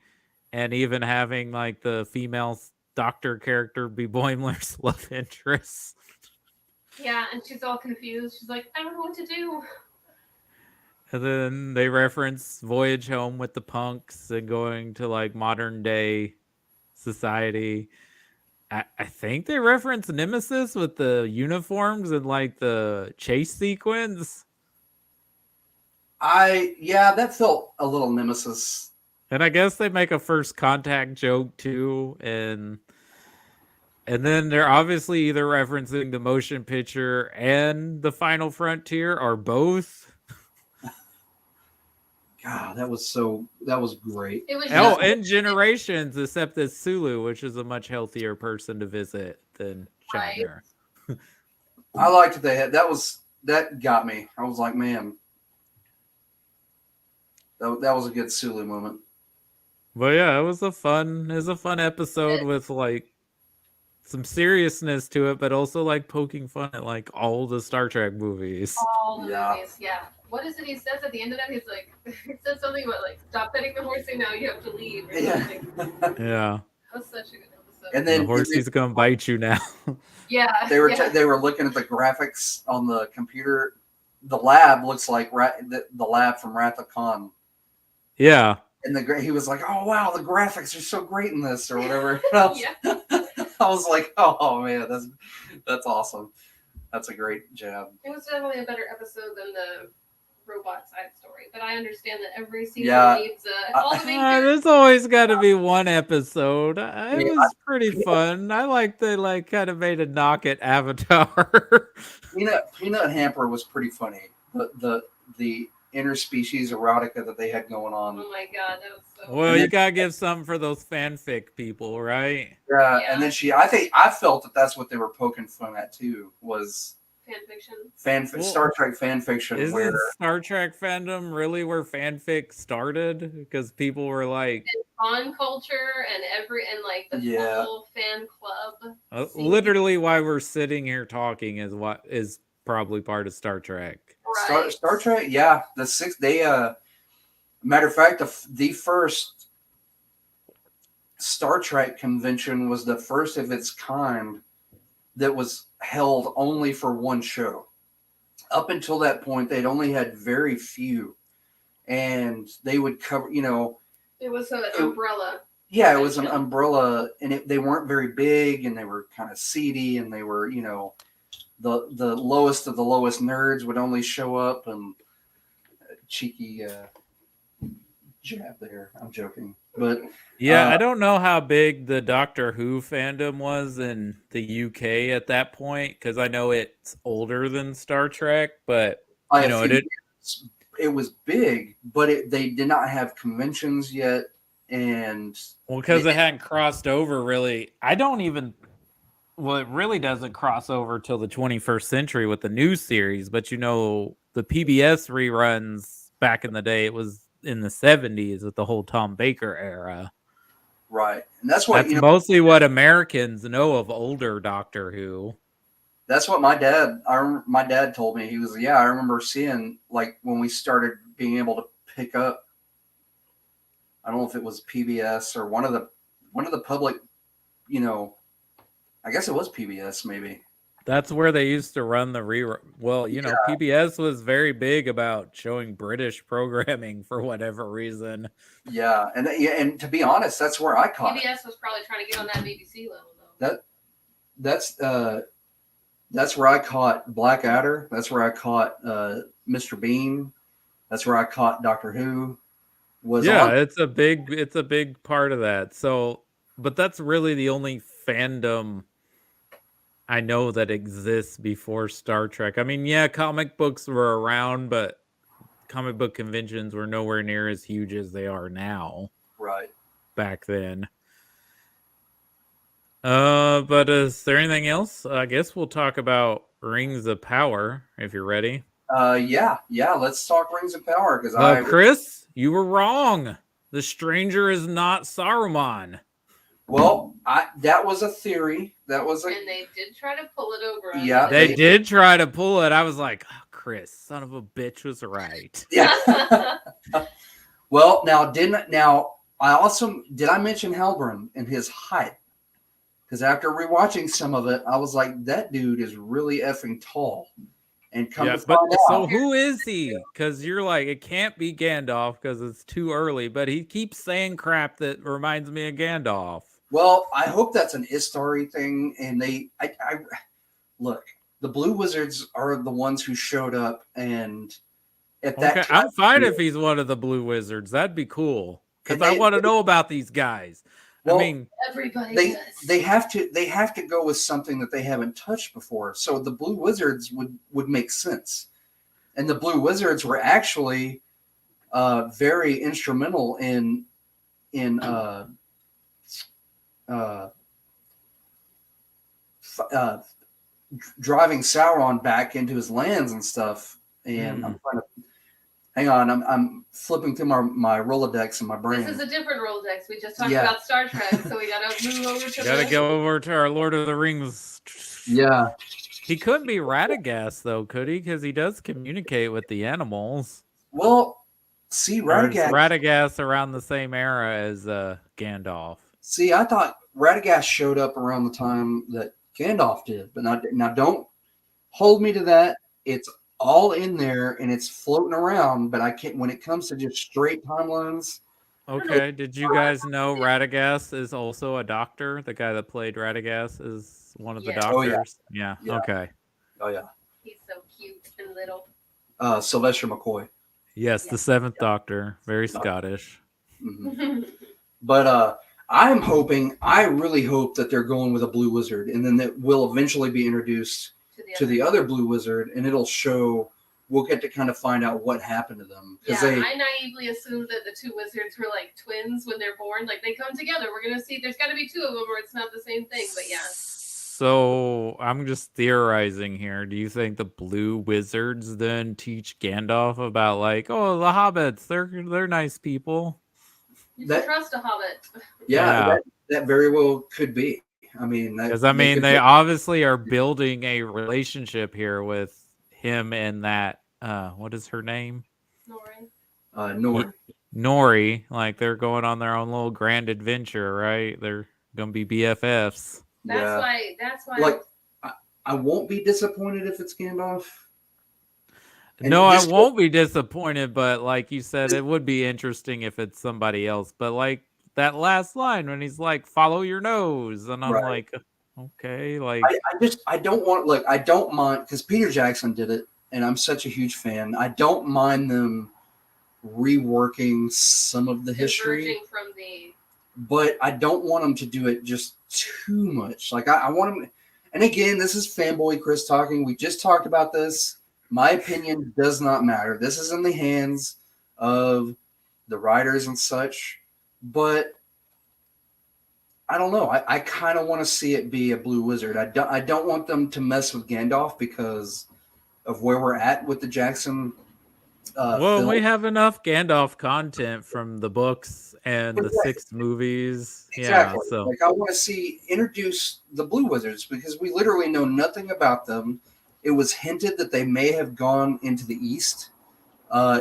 Speaker 2: and even having like the female doctor character be Boimler's love interest.
Speaker 3: Yeah, and she's all confused. She's like, I don't know what to do.
Speaker 2: And then they reference Voyage Home with the punks and going to like modern day society. I think they reference Nemesis with the uniforms and like the chase sequence.
Speaker 1: that felt a little Nemesis.
Speaker 2: And I guess they make a first contact joke too, and then they're obviously either referencing the motion picture and the Final Frontier or both.
Speaker 1: God, that was great.
Speaker 3: It was
Speaker 2: and Generations, except as Sulu, which is a much healthier person to visit than Shatner.
Speaker 3: Right.
Speaker 1: I liked that they had that got me. I was like, man, that was a good Sulu moment.
Speaker 2: But yeah, it was a fun episode with like some seriousness to it, but also like poking fun at like all the Star Trek movies.
Speaker 3: All the movies, yeah. What is it he says at the end of that? He's like, he said something about like, stop petting the horsey now, you have to leave. Or something.
Speaker 2: Yeah.
Speaker 3: That was such a good episode.
Speaker 1: And then
Speaker 2: the horsey's gonna bite you now.
Speaker 3: Yeah.
Speaker 1: They were looking at the graphics on the computer. The lab looks like the lab from Wrath of Khan.
Speaker 2: Yeah.
Speaker 1: And he was like, "Oh wow, the graphics are so great in this," or whatever. I was like, "Oh man, that's awesome. That's a great job."
Speaker 3: It was definitely a better episode than the robot side story, but I understand that every season needs all the main
Speaker 2: there's always got to be one episode. It was pretty fun. I like they kind of made a knock at Avatar.
Speaker 1: Peanut Hamper was pretty funny. The interspecies erotica that they had going on.
Speaker 3: Oh my god, that was so.
Speaker 2: Well, you gotta give something for those fanfic people, right?
Speaker 1: Yeah, and then I felt that's what they were poking fun at too. Was
Speaker 3: fanfiction.
Speaker 1: Star Trek fan fiction.
Speaker 2: Isn't Star Trek fandom really where fanfic started? Because people were like
Speaker 3: fan culture and like the full fan club.
Speaker 1: Literally,
Speaker 2: why we're sitting here talking is probably part of Star Trek.
Speaker 3: Right.
Speaker 1: Star Trek, yeah. Matter of fact, the first Star Trek convention was the first of its kind that was held only for one show. Up until that point, they'd only had very few, and they would cover.
Speaker 3: It was an umbrella.
Speaker 1: Yeah, it was an umbrella, and they weren't very big, and they were kind of seedy, and they were, the lowest of the lowest nerds would only show up, and cheeky jab there. I'm joking, but
Speaker 2: I don't know how big the Doctor Who fandom was in the UK at that point, because I know it's older than Star Trek, but
Speaker 1: it was big, but they did not have conventions yet, and
Speaker 2: because it hadn't crossed over really. It really doesn't cross over till the 21st century with the new series, but the PBS reruns back in the day, it was in the 70s with the whole Tom Baker era.
Speaker 1: Right. And that's
Speaker 2: mostly what Americans know of older Doctor Who.
Speaker 1: That's what my dad told me. He was, I remember seeing, like, when we started being able to pick up, I don't know if it was PBS or one of the public, I guess it was PBS, maybe.
Speaker 2: That's where they used to run the rerun. Well, PBS was very big about showing British programming for whatever reason.
Speaker 1: Yeah, and to be honest, that's where I caught
Speaker 3: PBS was probably trying to get on that BBC level,
Speaker 1: though. That's where I caught Blackadder. That's where I caught Mr. Bean. That's where I caught Doctor Who.
Speaker 2: It's a big part of that. So, but that's really the only fandom I know that exists before Star Trek. I mean, comic books were around, but comic book conventions were nowhere near as huge as they are now.
Speaker 1: Right.
Speaker 2: Back then. But is there anything else? I guess we'll talk about Rings of Power if you're ready.
Speaker 1: Yeah. Let's talk Rings of Power because
Speaker 2: Chris, you were wrong. The Stranger is not Saruman.
Speaker 1: Well, that was a theory. And
Speaker 3: they did try to pull it over.
Speaker 1: Yeah,
Speaker 2: they did try to pull it. I was like, oh, Chris, son of a bitch, was right.
Speaker 1: Yeah. Well, did I mention Halbrand and his height? Because after rewatching some of it, I was like, that dude is really effing tall. And to find out,
Speaker 2: so who is he? Because you're like, it can't be Gandalf because it's too early. But he keeps saying crap that reminds me of Gandalf.
Speaker 1: Well, I hope that's an Istari thing. And look, the Blue Wizards are the ones who showed up and at that
Speaker 2: Okay,
Speaker 1: time
Speaker 2: I'm fine
Speaker 1: period.
Speaker 2: if he's one of the Blue Wizards. That'd be cool because
Speaker 1: And
Speaker 2: I want to know about these guys. I
Speaker 1: well,
Speaker 2: mean,
Speaker 3: Everybody
Speaker 1: they
Speaker 3: does.
Speaker 1: they have to go with something that they haven't touched before. So the Blue Wizards would make sense, and the Blue Wizards were actually very instrumental in uh, driving Sauron back into his lands and stuff. And I'm trying to hang on. I'm flipping through my Rolodex in my brain.
Speaker 3: This is a different Rolodex. We just talked about Star Trek, so we gotta move over to.
Speaker 2: Gotta go over to our Lord of the Rings.
Speaker 1: Yeah.
Speaker 2: He couldn't be Radagast though, could he? Because he does communicate with the animals.
Speaker 1: Well, see,
Speaker 2: Or is
Speaker 1: Radagast.
Speaker 2: Radagast around the same era as Gandalf?
Speaker 1: See, I thought Radagast showed up around the time that Gandalf did, but now don't hold me to that. It's all in there and it's floating around, but I can't. When it comes to just straight timelines,
Speaker 2: Okay, did you guys know Radagast is also a doctor? The guy that played Radagast is one of the
Speaker 3: Yes.
Speaker 1: Oh, yeah.
Speaker 2: doctors. Yeah.
Speaker 1: Yeah.
Speaker 2: Okay.
Speaker 1: oh yeah,
Speaker 3: He's so cute and little.
Speaker 1: Sylvester McCoy.
Speaker 2: Yes, the seventh Doctor, very Scottish.
Speaker 1: Mhm. But I really hope that they're going with a Blue Wizard, and then that will eventually be introduced to the other Blue Wizard, and it'll show. We'll get to kind of find out what happened to them
Speaker 3: Yeah, I naively assumed that the two wizards were like twins when they're born. Like they come together. We're gonna see. There's got to be two of them, or it's not the same thing. But yeah.
Speaker 2: So I'm just theorizing here. Do you think the Blue Wizards then teach Gandalf about like, oh, the hobbits, they're nice people?
Speaker 3: You can trust a hobbit.
Speaker 1: Yeah, that very well could be. I mean,
Speaker 2: because they obviously are building a relationship here with him and that what is her name?
Speaker 1: Nori.
Speaker 2: Nori. Like they're going on their own little grand adventure, right? They're gonna be BFFs.
Speaker 3: That's why.
Speaker 1: Like, I won't be disappointed if it's Gandalf.
Speaker 2: No, I won't be disappointed, but like you said, it would be interesting if it's somebody else. But like that last line when he's like, "Follow your nose," and I'm like, okay, like
Speaker 1: I don't want, like, I don't mind because Peter Jackson did it, and I'm such a huge fan. I don't mind them reworking some of the history, but I don't want them to do it just too much. Like I want them, and again, this is fanboy Chris talking. We just talked about this. My opinion does not matter. This is in the hands of the writers and such, but I don't know. I kind of want to see it be a Blue Wizard. I don't want them to mess with Gandalf because of where we're at with the Jackson
Speaker 2: well,
Speaker 1: film.
Speaker 2: we have enough Gandalf content from the books and the 6 movies.
Speaker 1: Exactly.
Speaker 2: Yeah, so
Speaker 1: like I want to see introduce the Blue Wizards because we literally know nothing about them. It was hinted that they may have gone into the East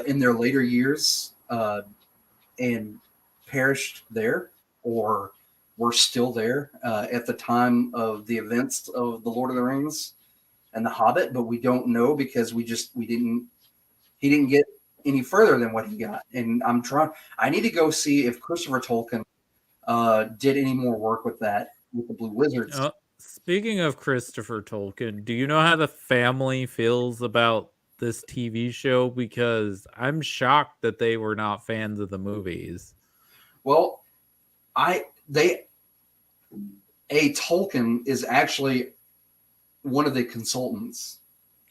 Speaker 1: in their later years and perished there, or were still there at the time of the events of the Lord of the Rings and the Hobbit, but we don't know because he didn't get any further than what he got. And I need to go see if Christopher Tolkien did any more work with that, with the Blue Wizards.
Speaker 2: Speaking of Christopher Tolkien, do you know how the family feels about this TV show? Because I'm shocked that they were not fans of the movies.
Speaker 1: Well, Tolkien is actually one of the consultants.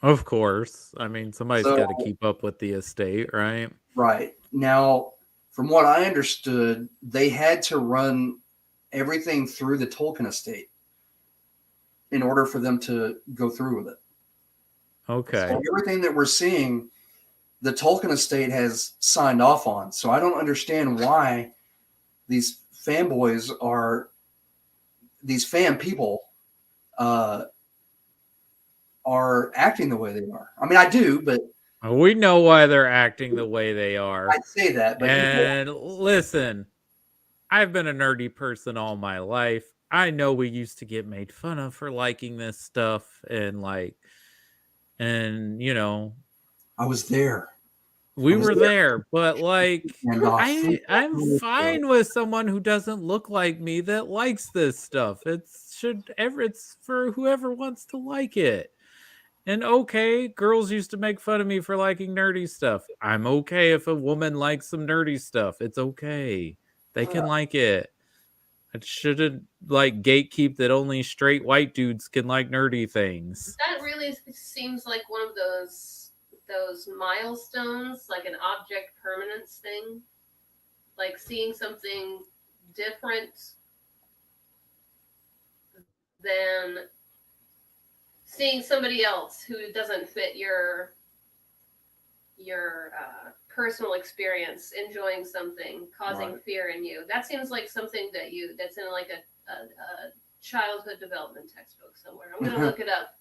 Speaker 2: Of course. I mean, somebody's got to keep up with the estate, right?
Speaker 1: Right. Now, from what I understood, they had to run everything through the Tolkien estate in order for them to go through with it.
Speaker 2: Okay.
Speaker 1: So everything that we're seeing, the Tolkien estate has signed off on. So I don't understand why these fan people are acting the way they are. I mean, I do, but
Speaker 2: we know why they're acting the way they are.
Speaker 1: I say that, but
Speaker 2: listen, I've been a nerdy person all my life. I know we used to get made fun of for liking this stuff and you know,
Speaker 1: I was there.
Speaker 2: We were there, but like I'm fine with someone who doesn't look like me that likes this stuff. It's for whoever wants to like it. And okay, girls used to make fun of me for liking nerdy stuff. I'm okay if a woman likes some nerdy stuff. It's okay. They can like it. I shouldn't like gatekeep that only straight white dudes can like nerdy things.
Speaker 3: That really seems like one of those milestones, like an object permanence thing. Like seeing something different than seeing somebody else who doesn't fit your personal experience enjoying something causing fear in you. That seems like something that's in like a childhood development textbook somewhere. I'm gonna look it up.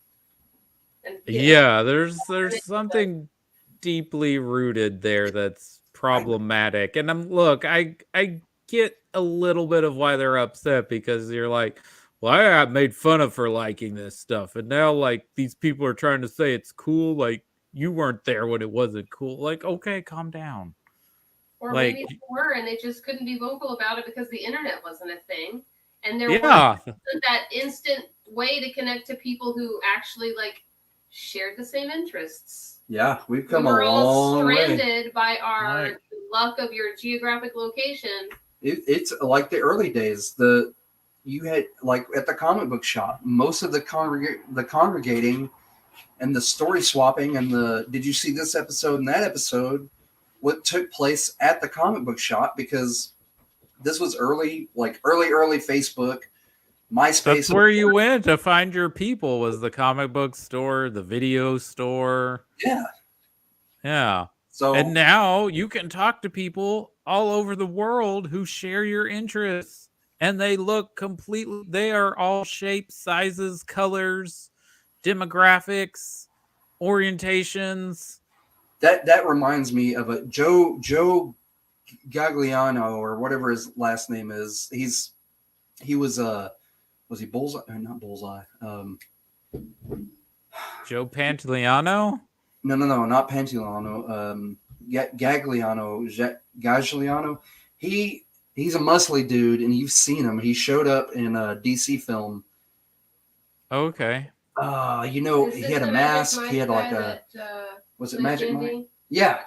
Speaker 3: And
Speaker 2: there's something deeply rooted there that's problematic. And I get a little bit of why they're upset, because you're like, well, I got made fun of for liking this stuff, and now like these people are trying to say it's cool. Like, you weren't there when it wasn't cool. Like, okay, calm down.
Speaker 3: Or
Speaker 2: like,
Speaker 3: maybe they were and they just couldn't be vocal about it because the internet wasn't a thing. And there wasn't that instant way to connect to people who actually like shared the same interests.
Speaker 1: Yeah, we've come a long way.
Speaker 3: We're all stranded by our luck of your geographic location.
Speaker 1: It's like the early days. You had like at the comic book shop, most of the congregating and the story swapping and did you see this episode and that episode, what took place at the comic book shop, because this was early Facebook, MySpace.
Speaker 2: That's where you went to find your people, was the comic book store, the video store. Yeah. So, and now you can talk to people all over the world who share your interests, and they look they are all shapes, sizes, colors, demographics, orientations.
Speaker 1: That reminds me of a Joe Gagliano, or whatever his last name is. He was he Bullseye? Not Bullseye.
Speaker 2: Joe Pantoliano?
Speaker 1: No, not Pantoliano. Gagliano. He's a muscly dude, and you've seen him. He showed up in a DC film.
Speaker 2: Okay.
Speaker 1: He had a mask. He had like was it Magic Mike? Yeah.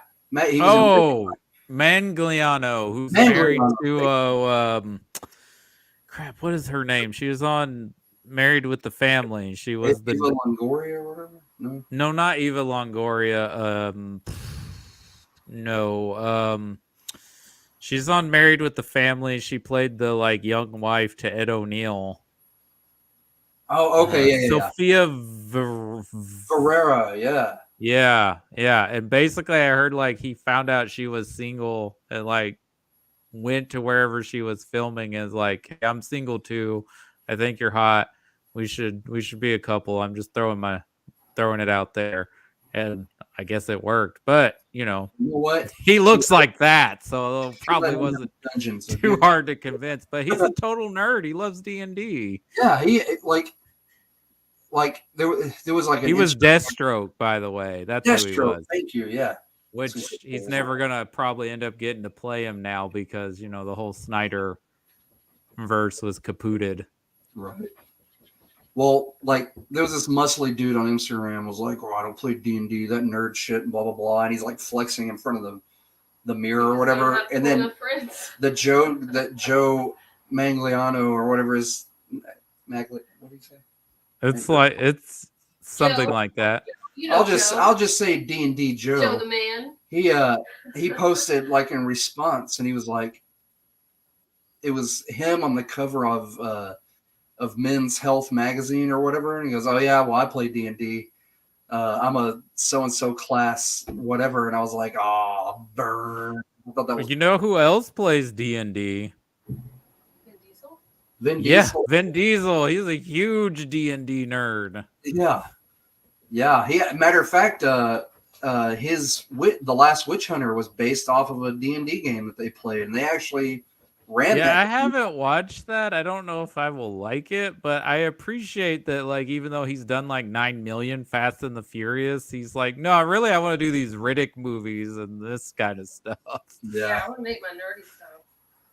Speaker 2: Mangliano, who's married to crap, what is her name? She was on Married with the Family. She was
Speaker 1: Eva Longoria or whatever?
Speaker 2: No, not Eva Longoria. No. She's on Married with the Family. She played the like young wife to Ed O'Neill.
Speaker 1: Oh, okay,
Speaker 2: Sophia
Speaker 1: Vergara, yeah. And basically, I heard like he found out she was single and like went to wherever she was filming and is like, hey, I'm single too. I think you're hot. We should be a couple. I'm just throwing it out there. And I guess it worked. But you know what?
Speaker 2: He looks like that, so it probably wasn't too hard to convince. But he's a total nerd. He loves D&D.
Speaker 1: Yeah, he there was like
Speaker 2: he was Deathstroke, by the way. That's Deathstroke. Who he was.
Speaker 1: Thank you. Yeah.
Speaker 2: Which he's never gonna probably end up getting to play him now because the whole Snyder verse was kapooted.
Speaker 1: Right. Well, like there was this muscly dude on Instagram was like, "Oh, I don't play D&D, that nerd shit," and blah blah blah, and he's like flexing in front of the mirror or whatever. And then the Joe Mangliano or whatever is what do you say?
Speaker 2: It's something Joe. Like that.
Speaker 1: I'll just say D&D Joe.
Speaker 3: Joe the man.
Speaker 1: He posted like in response, and he was like, it was him on the cover of Men's Health magazine or whatever, and he goes, "Oh yeah, well I play D&D. I'm a so and so class whatever," and I was like, "Oh, burn." I thought that was.
Speaker 2: You know who else plays D&D?
Speaker 1: Vin Diesel.
Speaker 2: Yeah, Vin Diesel. He's a huge D&D nerd.
Speaker 1: Yeah. Matter of fact, the Last Witch Hunter was based off of a D&D game that they played, and they actually ran.
Speaker 2: Yeah, I haven't watched that. I don't know if I will like it, but I appreciate that. Like, even though he's done like 9 million Fast and the Furious, he's like, no, I want to do these Riddick movies and this kind of stuff.
Speaker 3: Yeah, I want to make my nerdy stuff.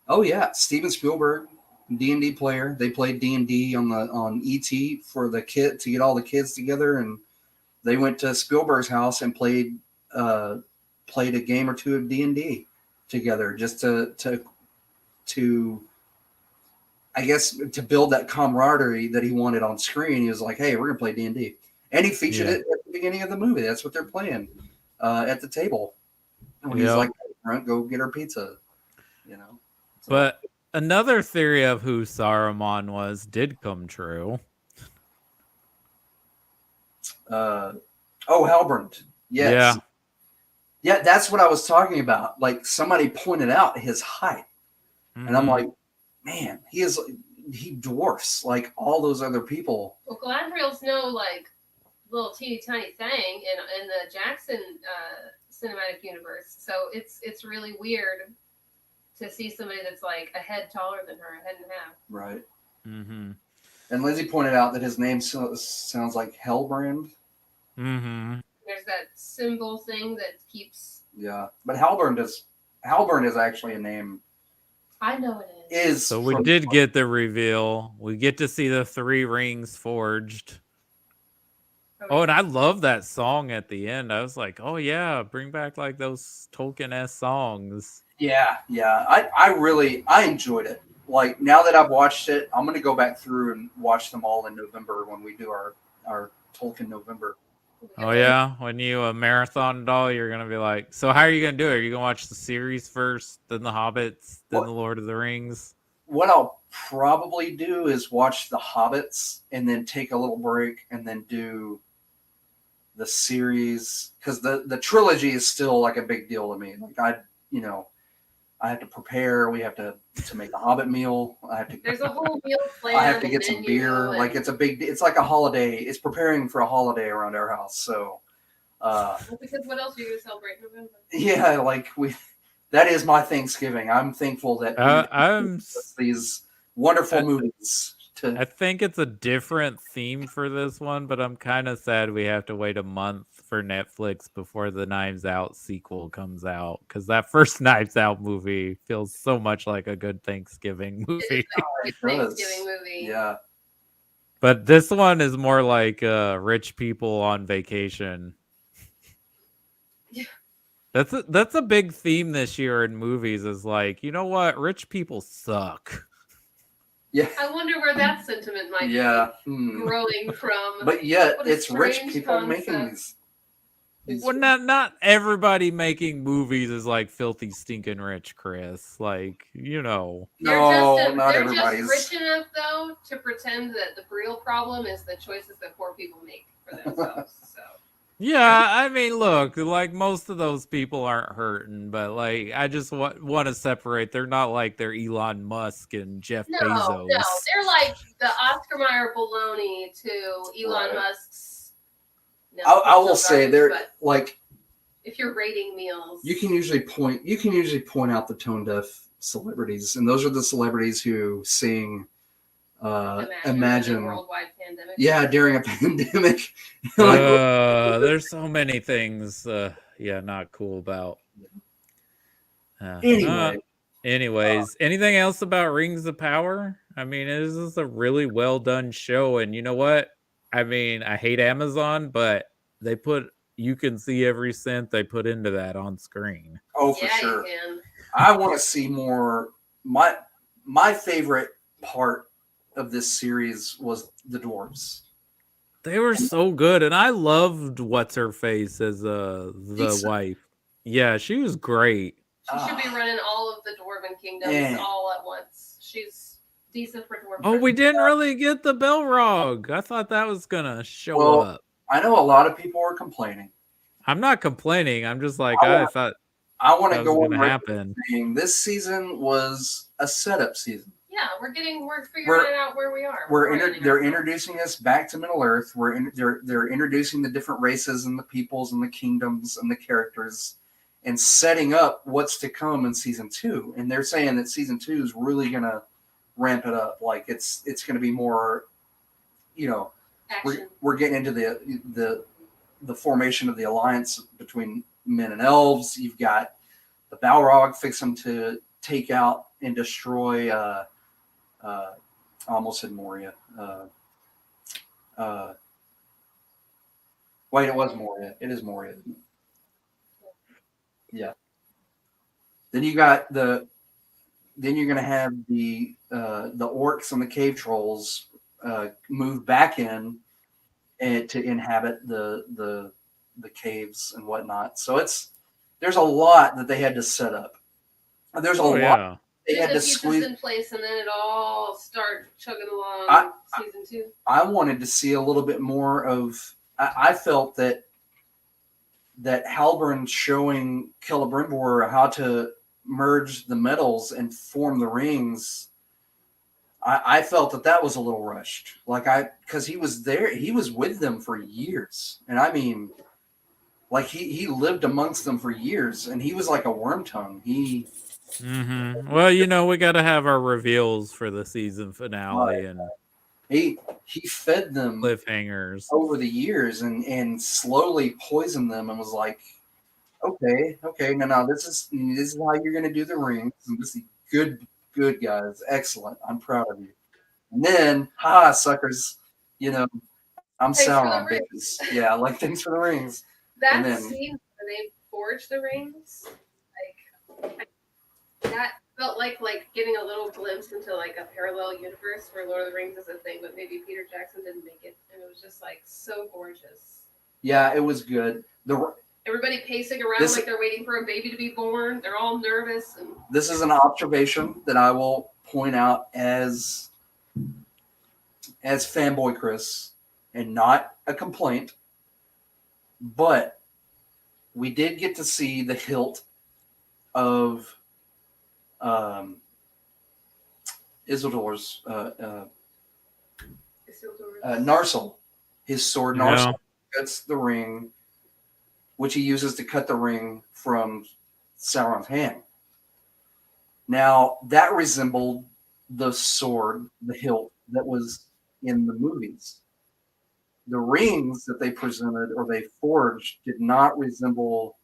Speaker 1: Oh yeah, Steven Spielberg. D&D player. They played D&D on ET for the kid to get all the kids together, and they went to Spielberg's house and played a game or two of D&D together, just to I guess to build that camaraderie that he wanted on screen. He was like, "Hey, we're gonna play D&D," and he featured it at the beginning of the movie. That's what they're playing at the table when he's like, "Hey, Grunt, go get our pizza," you know. So,
Speaker 2: but another theory of who Saruman was did come true.
Speaker 1: Halbrand. Yes. Yeah, that's what I was talking about. Like, somebody pointed out his height, and I'm like, man, he dwarfs like all those other people.
Speaker 3: Well, Galadriel's no like little teeny tiny thing in the Jackson cinematic universe, so it's really weird to see somebody that's like a head taller than her, a head and a half.
Speaker 1: Right.
Speaker 2: Mm-hmm.
Speaker 1: And Lindsay pointed out that his name sounds like Hellbrand.
Speaker 2: Mm-hmm.
Speaker 3: There's that symbol thing that keeps.
Speaker 1: Yeah, but Halbrand is actually a name.
Speaker 3: I know it is.
Speaker 2: So we did get the reveal. We get to see the 3 rings forged. Oh, and I love that song at the end. I was like, oh yeah, bring back like those Tolkien-esque songs.
Speaker 1: Yeah. I enjoyed it. Like, now that I've watched it, I'm gonna go back through and watch them all in November when we do our Tolkien November.
Speaker 2: Oh yeah, when you marathon it all, you're gonna be like, so how are you gonna do it? Are you gonna watch the series first, then the Hobbits, then the Lord of the Rings?
Speaker 1: What I'll probably do is watch the Hobbits and then take a little break and then do the series, because the trilogy is still like a big deal to me. Like, I have to prepare. We have to make a Hobbit meal.
Speaker 3: There's a whole meal plan.
Speaker 1: I have to get some beer. Like, it's like a holiday. It's preparing for a holiday around our house. So,
Speaker 3: because what else are you going to celebrate in November?
Speaker 1: Yeah, like that is my Thanksgiving. I'm thankful that
Speaker 2: I'm
Speaker 1: these wonderful movies.
Speaker 2: I think it's a different theme for this one, but I'm kind of sad we have to wait a month for Netflix before the Knives Out sequel comes out, because that first Knives Out movie feels so much like a good Thanksgiving movie.
Speaker 3: Thanksgiving movie.
Speaker 1: Yeah.
Speaker 2: But this one is more like rich people on vacation.
Speaker 3: Yeah.
Speaker 2: That's a big theme this year in movies, is like, you know what? Rich people suck.
Speaker 1: Yeah.
Speaker 3: I wonder where that sentiment might be growing from.
Speaker 1: But yet, it's rich people making these.
Speaker 2: Well, not everybody making movies is like filthy, stinking rich, Chris. Like, you know.
Speaker 1: Not
Speaker 3: they're
Speaker 1: everybody's
Speaker 3: just rich enough, though, to pretend that the real problem is the choices that poor people make for themselves. So.
Speaker 2: Yeah, I mean, look, like most of those people aren't hurting, but like I just want to separate. They're not like they're Elon Musk and Jeff Bezos.
Speaker 3: No, they're like the Oscar Mayer baloney to Elon Musk's. No,
Speaker 1: I will say they're like,
Speaker 3: if you're rating meals,
Speaker 1: you can usually point out the tone deaf celebrities, and those are the celebrities who sing Imagine.
Speaker 3: Worldwide pandemic.
Speaker 1: Yeah, during a pandemic.
Speaker 2: There's so many things not cool about. Anyways, anything else about Rings of Power? I mean, this is a really well done show, and you know what? I mean, I hate Amazon, but you can see every cent they put into that on screen.
Speaker 1: Oh, for sure. You can. I want to see more. My favorite part of this series was the dwarves.
Speaker 2: They were so good, and I loved what's her face as the wife. Yeah, she was great.
Speaker 3: She should be running all of the Dwarven kingdoms all at once. She's decent for dwarven.
Speaker 2: Oh, we didn't really get the Belrog. I thought that was gonna show up.
Speaker 1: I know a lot of people are complaining.
Speaker 2: I'm not complaining. I'm just like, I thought
Speaker 1: I want to go
Speaker 2: on happen.
Speaker 1: This season was a setup season.
Speaker 3: Yeah, we're figuring out where we are.
Speaker 1: They're introducing us back to Middle Earth. They're introducing the different races and the peoples and the kingdoms and the characters, and setting up what's to come in season 2. And they're saying that season 2 is really gonna ramp it up. Like it's gonna be more, we're getting into the formation of the alliance between men and elves. You've got the Balrog fixing to take out and destroy. I almost said Moria. Wait, it was Moria. It is Moria. Yeah. Then you got then you're gonna have the orcs and the cave trolls move back in and to inhabit the caves and whatnot. So there's a lot that they had to set up. There's a lot they had to
Speaker 3: pieces
Speaker 1: squeeze
Speaker 3: in place, and then it all start chugging along. Season 2.
Speaker 1: I wanted to see a little bit more of. I felt that Halbrand showing Celebrimbor how to merge the metals and form the rings. I felt that was a little rushed. Because he was there, he was with them for years, and I mean, like he lived amongst them for years, and he was like a worm tongue.
Speaker 2: Well, we got to have our reveals for the season finale, and
Speaker 1: he fed them
Speaker 2: cliffhangers
Speaker 1: over the years, and slowly poisoned them, and was like, okay, now this is how you're gonna do the rings. And this is good guys, excellent. I'm proud of you. And then, suckers, I'm sour on bitches. Yeah, like thanks for the rings.
Speaker 3: That scene where they forged the rings, that felt like getting a little glimpse into like a parallel universe where Lord of the Rings is a thing, but maybe Peter Jackson didn't make it, and it was just like so gorgeous.
Speaker 1: Yeah, it was good.
Speaker 3: Everybody pacing around like they're waiting for a baby to be born. They're all nervous. And
Speaker 1: this is an observation that I will point out as fanboy Chris, and not a complaint. But we did get to see the hilt of Isildur's Narsil. His sword, Narsil, cuts the ring, which he uses to cut the ring from Sauron's hand. Now, that resembled the sword, the hilt, that was in the movies. The rings that they presented or they forged did not resemble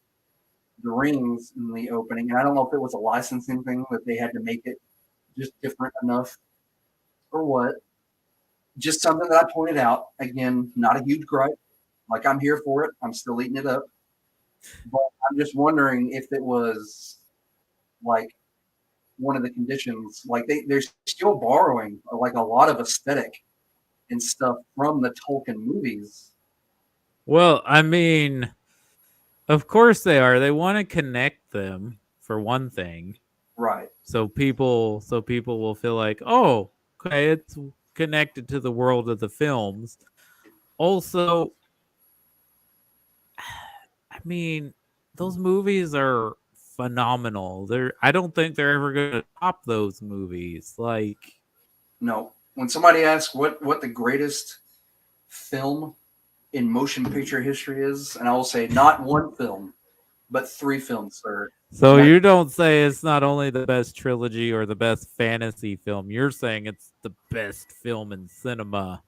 Speaker 1: the rings in the opening. And I don't know if it was a licensing thing that they had to make it just different enough or what. Just something that I pointed out. Again, not a huge gripe. Like, I'm here for it. I'm still eating it up. But I'm just wondering if it was like one of the conditions. Like they're still borrowing like a lot of aesthetic and stuff from the Tolkien movies.
Speaker 2: Well, I mean, of course they are. They want to connect them for one thing,
Speaker 1: right?
Speaker 2: So people will feel like, oh, okay, it's connected to the world of the films. Also, I mean, those movies are phenomenal. I don't think they're ever going to top those movies. Like,
Speaker 1: no. When somebody asks what the greatest film in motion picture history is, and I will say not one film, but 3 films, sir.
Speaker 2: So you don't say it's not only the best trilogy or the best fantasy film. You're saying it's the best film in cinema.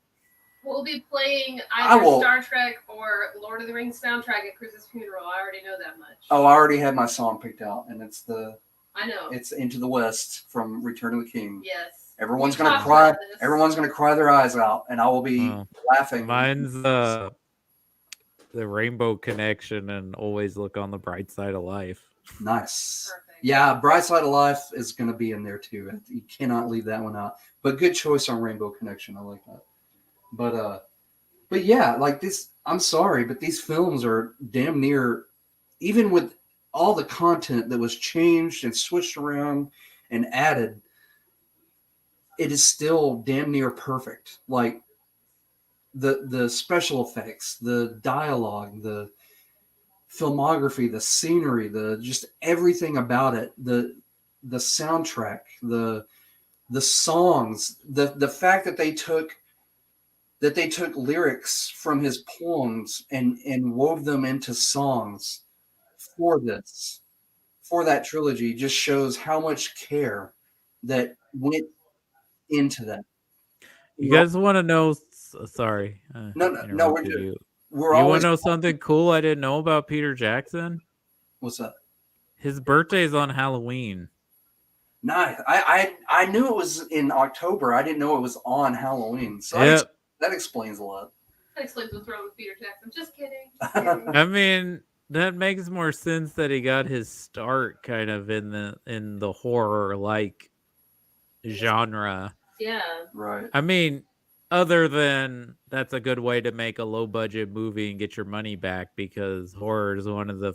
Speaker 3: We'll be playing either Star Trek or Lord of the Rings soundtrack at Chris's funeral. I already know that much.
Speaker 1: Oh, I already have my song picked out, and it's
Speaker 3: I know.
Speaker 1: It's Into the West from Return of the King.
Speaker 3: Yes.
Speaker 1: Everyone's gonna cry. Everyone's gonna cry their eyes out, and I will be laughing.
Speaker 2: Mine's the Rainbow Connection and Always Look on the Bright Side of Life.
Speaker 1: Nice. Perfect. Yeah, Bright Side of Life is going to be in there too. You cannot leave that one out. But good choice on Rainbow Connection. I like that. But yeah, like this. I'm sorry, but these films are damn near, even with all the content that was changed and switched around and added, it is still damn near perfect. Like the special effects, the dialogue, the filmography, the scenery, the just everything about it, the soundtrack, the songs, the fact that they took lyrics from his poems and wove them into songs for that trilogy just shows how much care that went into that.
Speaker 2: You guys want to know? Sorry.
Speaker 1: No, we're good.
Speaker 2: You want to know something cool I didn't know about Peter Jackson?
Speaker 1: What's that?
Speaker 2: His birthday's on Halloween.
Speaker 1: Nice. I knew it was in October. I didn't know it was on Halloween. So that explains a lot.
Speaker 3: That explains what's wrong with Peter Jackson. Just kidding. Just kidding.
Speaker 2: I mean, that makes more sense that he got his start kind of in the horror like genre.
Speaker 3: Yeah.
Speaker 1: Right.
Speaker 2: I mean, other than that's a good way to make a low budget movie and get your money back because horror is one of the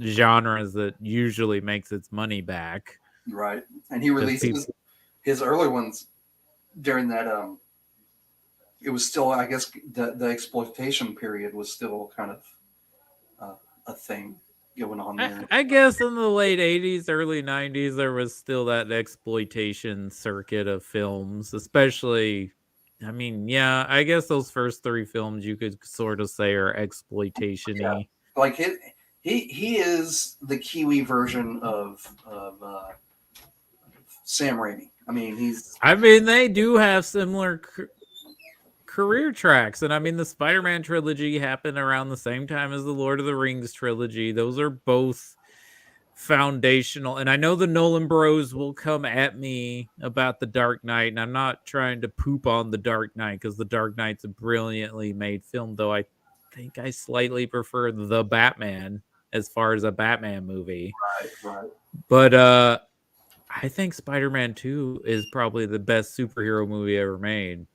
Speaker 2: genres that usually makes its money back.
Speaker 1: Right. And he released his early ones during that it was still, I guess, the exploitation period was still kind of a thing going on there.
Speaker 2: I guess in the late 80s, early 90s, there was still that exploitation circuit of films, especially, I mean, yeah, I guess those first three films you could sort of say are exploitation-y.
Speaker 1: Yeah. Like he is the Kiwi version of Sam Raimi. I mean,
Speaker 2: they do have similar career tracks, and I mean, the Spider-Man trilogy happened around the same time as the Lord of the Rings trilogy. Those are both foundational, and I know the Nolan bros will come at me about the Dark Knight, and I'm not trying to poop on the Dark Knight because the Dark Knight's a brilliantly made film, though I think I slightly prefer the Batman as far as a Batman movie.
Speaker 1: Right.
Speaker 2: But I think Spider-Man 2 is probably the best superhero movie ever made.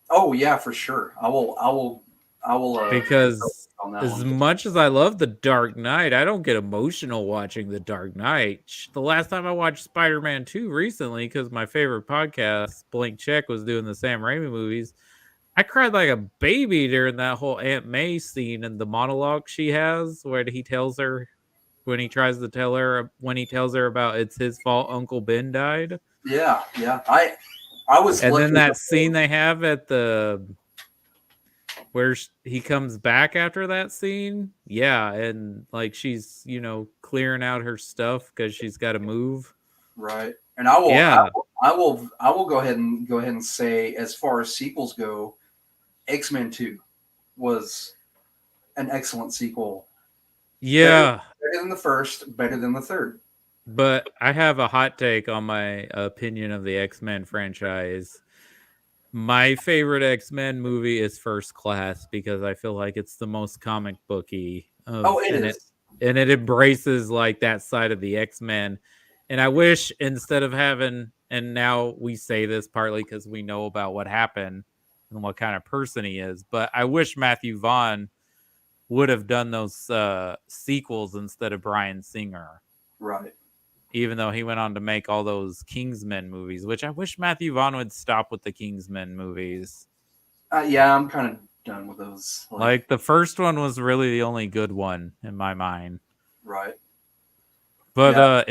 Speaker 1: Oh yeah, for sure. I will.
Speaker 2: Because as
Speaker 1: one.
Speaker 2: much as I love The Dark Knight, I don't get emotional watching The Dark Knight. The last time I watched Spider-Man 2 recently, because my favorite podcast, Blank Check, was doing the Sam Raimi movies, I cried like a baby during that whole Aunt May scene and the monologue she has where he tells her when he tells her about it's his fault Uncle Ben died.
Speaker 1: Yeah. I was.
Speaker 2: And then that scene they have at where he comes back after that scene, yeah, and like she's clearing out her stuff because she's got to move.
Speaker 1: Right, and I will.
Speaker 2: Yeah,
Speaker 1: I will go ahead and say, as far as sequels go, X-Men 2 was an excellent sequel.
Speaker 2: Yeah,
Speaker 1: better than the first, better than the third.
Speaker 2: But I have a hot take on my opinion of the X-Men franchise. My favorite X-Men movie is First Class because I feel like it's the most comic booky.
Speaker 1: It
Speaker 2: embraces like that side of the X-Men. And I wish instead of having, and now we say this partly because we know about what happened and what kind of person he is, but I wish Matthew Vaughn would have done those sequels instead of Bryan Singer.
Speaker 1: Right.
Speaker 2: Even though he went on to make all those Kingsmen movies, which I wish Matthew Vaughn would stop with the Kingsmen movies.
Speaker 1: Yeah, I'm kind of done with those.
Speaker 2: Like the first one was really the only good one in my mind.
Speaker 1: Right.
Speaker 2: But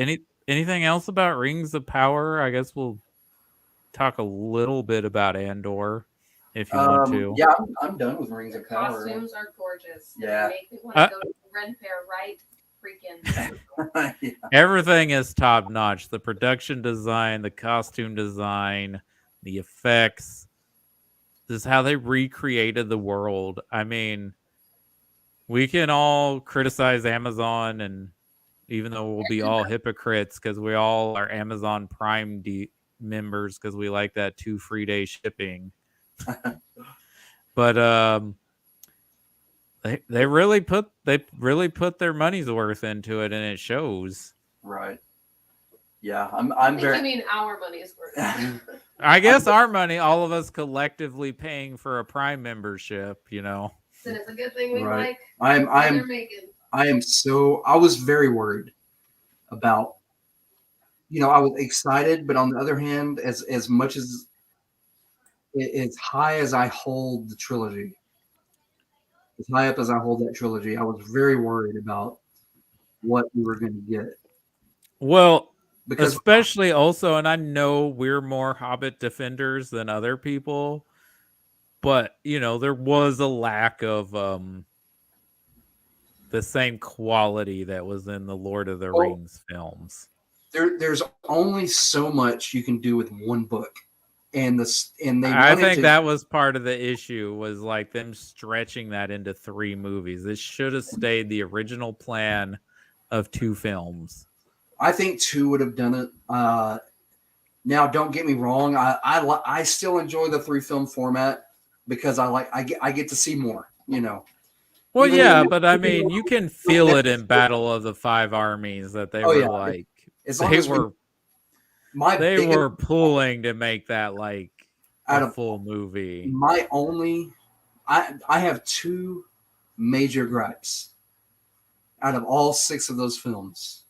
Speaker 2: anything else about Rings of Power? I guess we'll talk a little bit about Andor if you want to.
Speaker 1: Yeah, I'm done with Rings of Power.
Speaker 3: Costumes are gorgeous.
Speaker 1: Yeah.
Speaker 3: They make me want to go to the Ren Fair right freaking.
Speaker 2: Yeah. Everything is top notch. The production design, the costume design, the effects. This is how they recreated the world. I mean, we can all criticize Amazon, and even though we'll be all hypocrites because we all are Amazon Prime members because we like that 2 free day shipping. But They really put their money's worth into it, and it shows.
Speaker 1: Right. Yeah, I'm very.
Speaker 3: You mean our money's worth?
Speaker 2: I guess our money, all of us collectively paying for a Prime membership.
Speaker 3: Then it's a good thing we
Speaker 1: right.
Speaker 3: like.
Speaker 1: I was very worried about. I was excited, but on the other hand, as much as high as I hold the trilogy. As high up as I hold that trilogy, I was very worried about what we were going to get.
Speaker 2: Well, because especially also, and I know we're more Hobbit defenders than other people, but there was a lack of the same quality that was in the Lord of the Rings films.
Speaker 1: There's only so much you can do with one book.
Speaker 2: I think that was part of the issue was like them stretching that into 3 movies. This should have stayed the original plan of 2 films.
Speaker 1: I think 2 would have done it. Now, don't get me wrong. I still enjoy the 3 film format. because I get to see more, you know.
Speaker 2: Well,
Speaker 1: Even
Speaker 2: yeah,
Speaker 1: though-
Speaker 2: but I
Speaker 1: even
Speaker 2: mean,
Speaker 1: though
Speaker 2: you can
Speaker 1: I don't
Speaker 2: feel it in
Speaker 1: necessarily-
Speaker 2: Battle of the Five Armies that they
Speaker 1: Oh,
Speaker 2: were
Speaker 1: yeah.
Speaker 2: like,
Speaker 1: as long
Speaker 2: they
Speaker 1: as
Speaker 2: were
Speaker 1: my
Speaker 2: they
Speaker 1: biggest
Speaker 2: were pulling to make that like
Speaker 1: out
Speaker 2: a
Speaker 1: of
Speaker 2: full movie.
Speaker 1: my only, I have two major gripes out of all 6 of those films,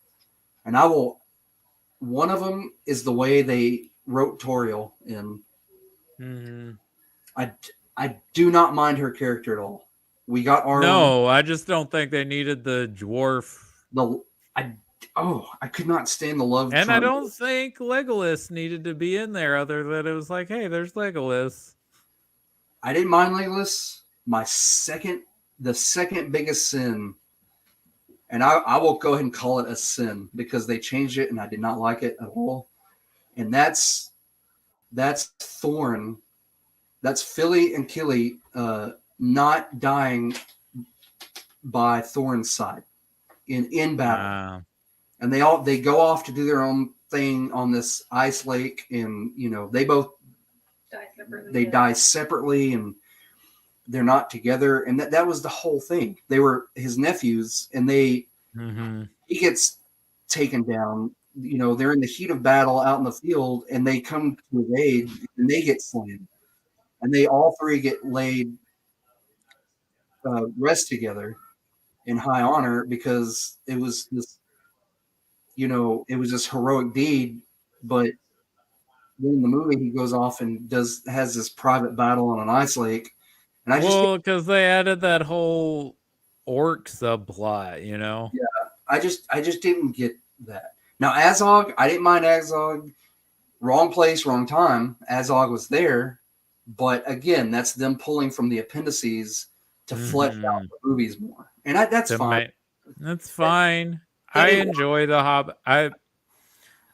Speaker 1: and one of them is the way they wrote Toriel in.
Speaker 2: Mm-hmm.
Speaker 1: I do not mind her character at all. We got Arwen.
Speaker 2: No, I just don't think they needed the dwarf.
Speaker 1: I could not stand the love
Speaker 2: And I
Speaker 1: triangle.
Speaker 2: don't think Legolas needed to be in there other than it was like, hey, there's Legolas.
Speaker 1: I didn't mind Legolas. The second biggest sin, and I will go ahead and call it a sin because they changed it and I did not like it at all. And that's Thorn. That's Philly and Killy not dying by Thorn's side in battle. And they go off to do their own thing on this ice lake, and you know they both die separately, and they're not together. And that was the whole thing. They were his nephews, and he gets taken down. You know, they're in the heat of battle out in the field, and they come to his aid, and they get slain, and they all three get laid rest together in high honor because it was this. You know, it was this heroic deed, but then in the movie he goes off and has this private battle on an ice lake, and
Speaker 2: because they added that whole orc subplot, you know.
Speaker 1: Yeah, I just didn't get that. Now Azog, I didn't mind Azog. Wrong place, wrong time. Azog was there, but again, that's them pulling from the appendices to flesh out the movies more, and that's fine.
Speaker 2: That's fine. I enjoy the Hobbit. I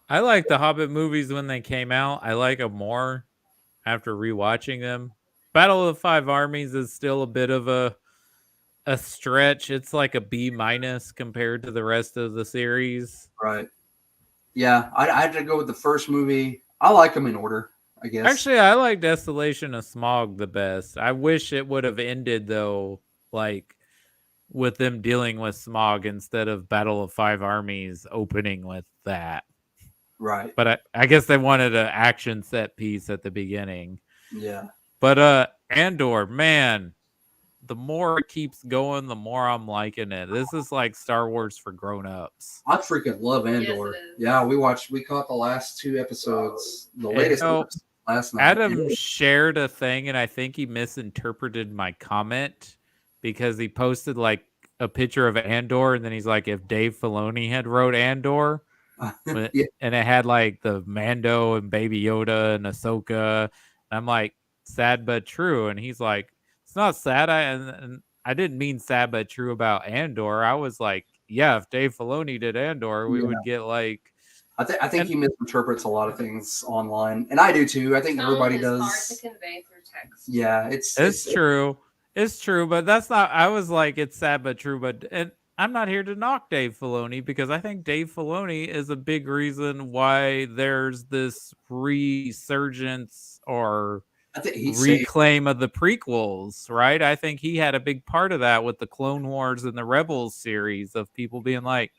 Speaker 2: like the Hobbit movies when they came out. I like them more after rewatching them. Battle of the Five Armies is still a bit of a stretch. It's like a B- compared to the rest of the series.
Speaker 1: Right. Yeah, I had to go with the first movie. I like them in order, I guess.
Speaker 2: Actually, I like Desolation of Smaug the best. I wish it would have ended though, like with them dealing with Smaug instead of Battle of Five Armies opening with that.
Speaker 1: Right.
Speaker 2: But I guess they wanted an action set piece at the beginning.
Speaker 1: Yeah.
Speaker 2: But Andor, man, the more it keeps going, the more I'm liking it. This is like Star Wars for grown-ups.
Speaker 1: I freaking love Andor. Yes, we caught the last 2 episodes, the latest last night.
Speaker 2: Adam shared a thing, and I think he misinterpreted my comment because he posted like a picture of Andor, and then he's like, if Dave Filoni had wrote Andor, yeah. And it had like the Mando and Baby Yoda and Ahsoka. And I'm like, sad but true. And he's like, it's not sad. And I didn't mean sad but true about Andor. I was like, yeah, if Dave Filoni did Andor, we would get like.
Speaker 1: I think he misinterprets a lot of things online, and I do too. I think everybody does.
Speaker 3: Hard to convey through text.
Speaker 1: Yeah,
Speaker 2: it's true. It's true, but that's not. I was like, it's sad but true. And I'm not here to knock Dave Filoni because I think Dave Filoni is a big reason why there's this resurgence or reclaim of the prequels, right? I think he had a big part of that with the Clone Wars and the Rebels series of people being like,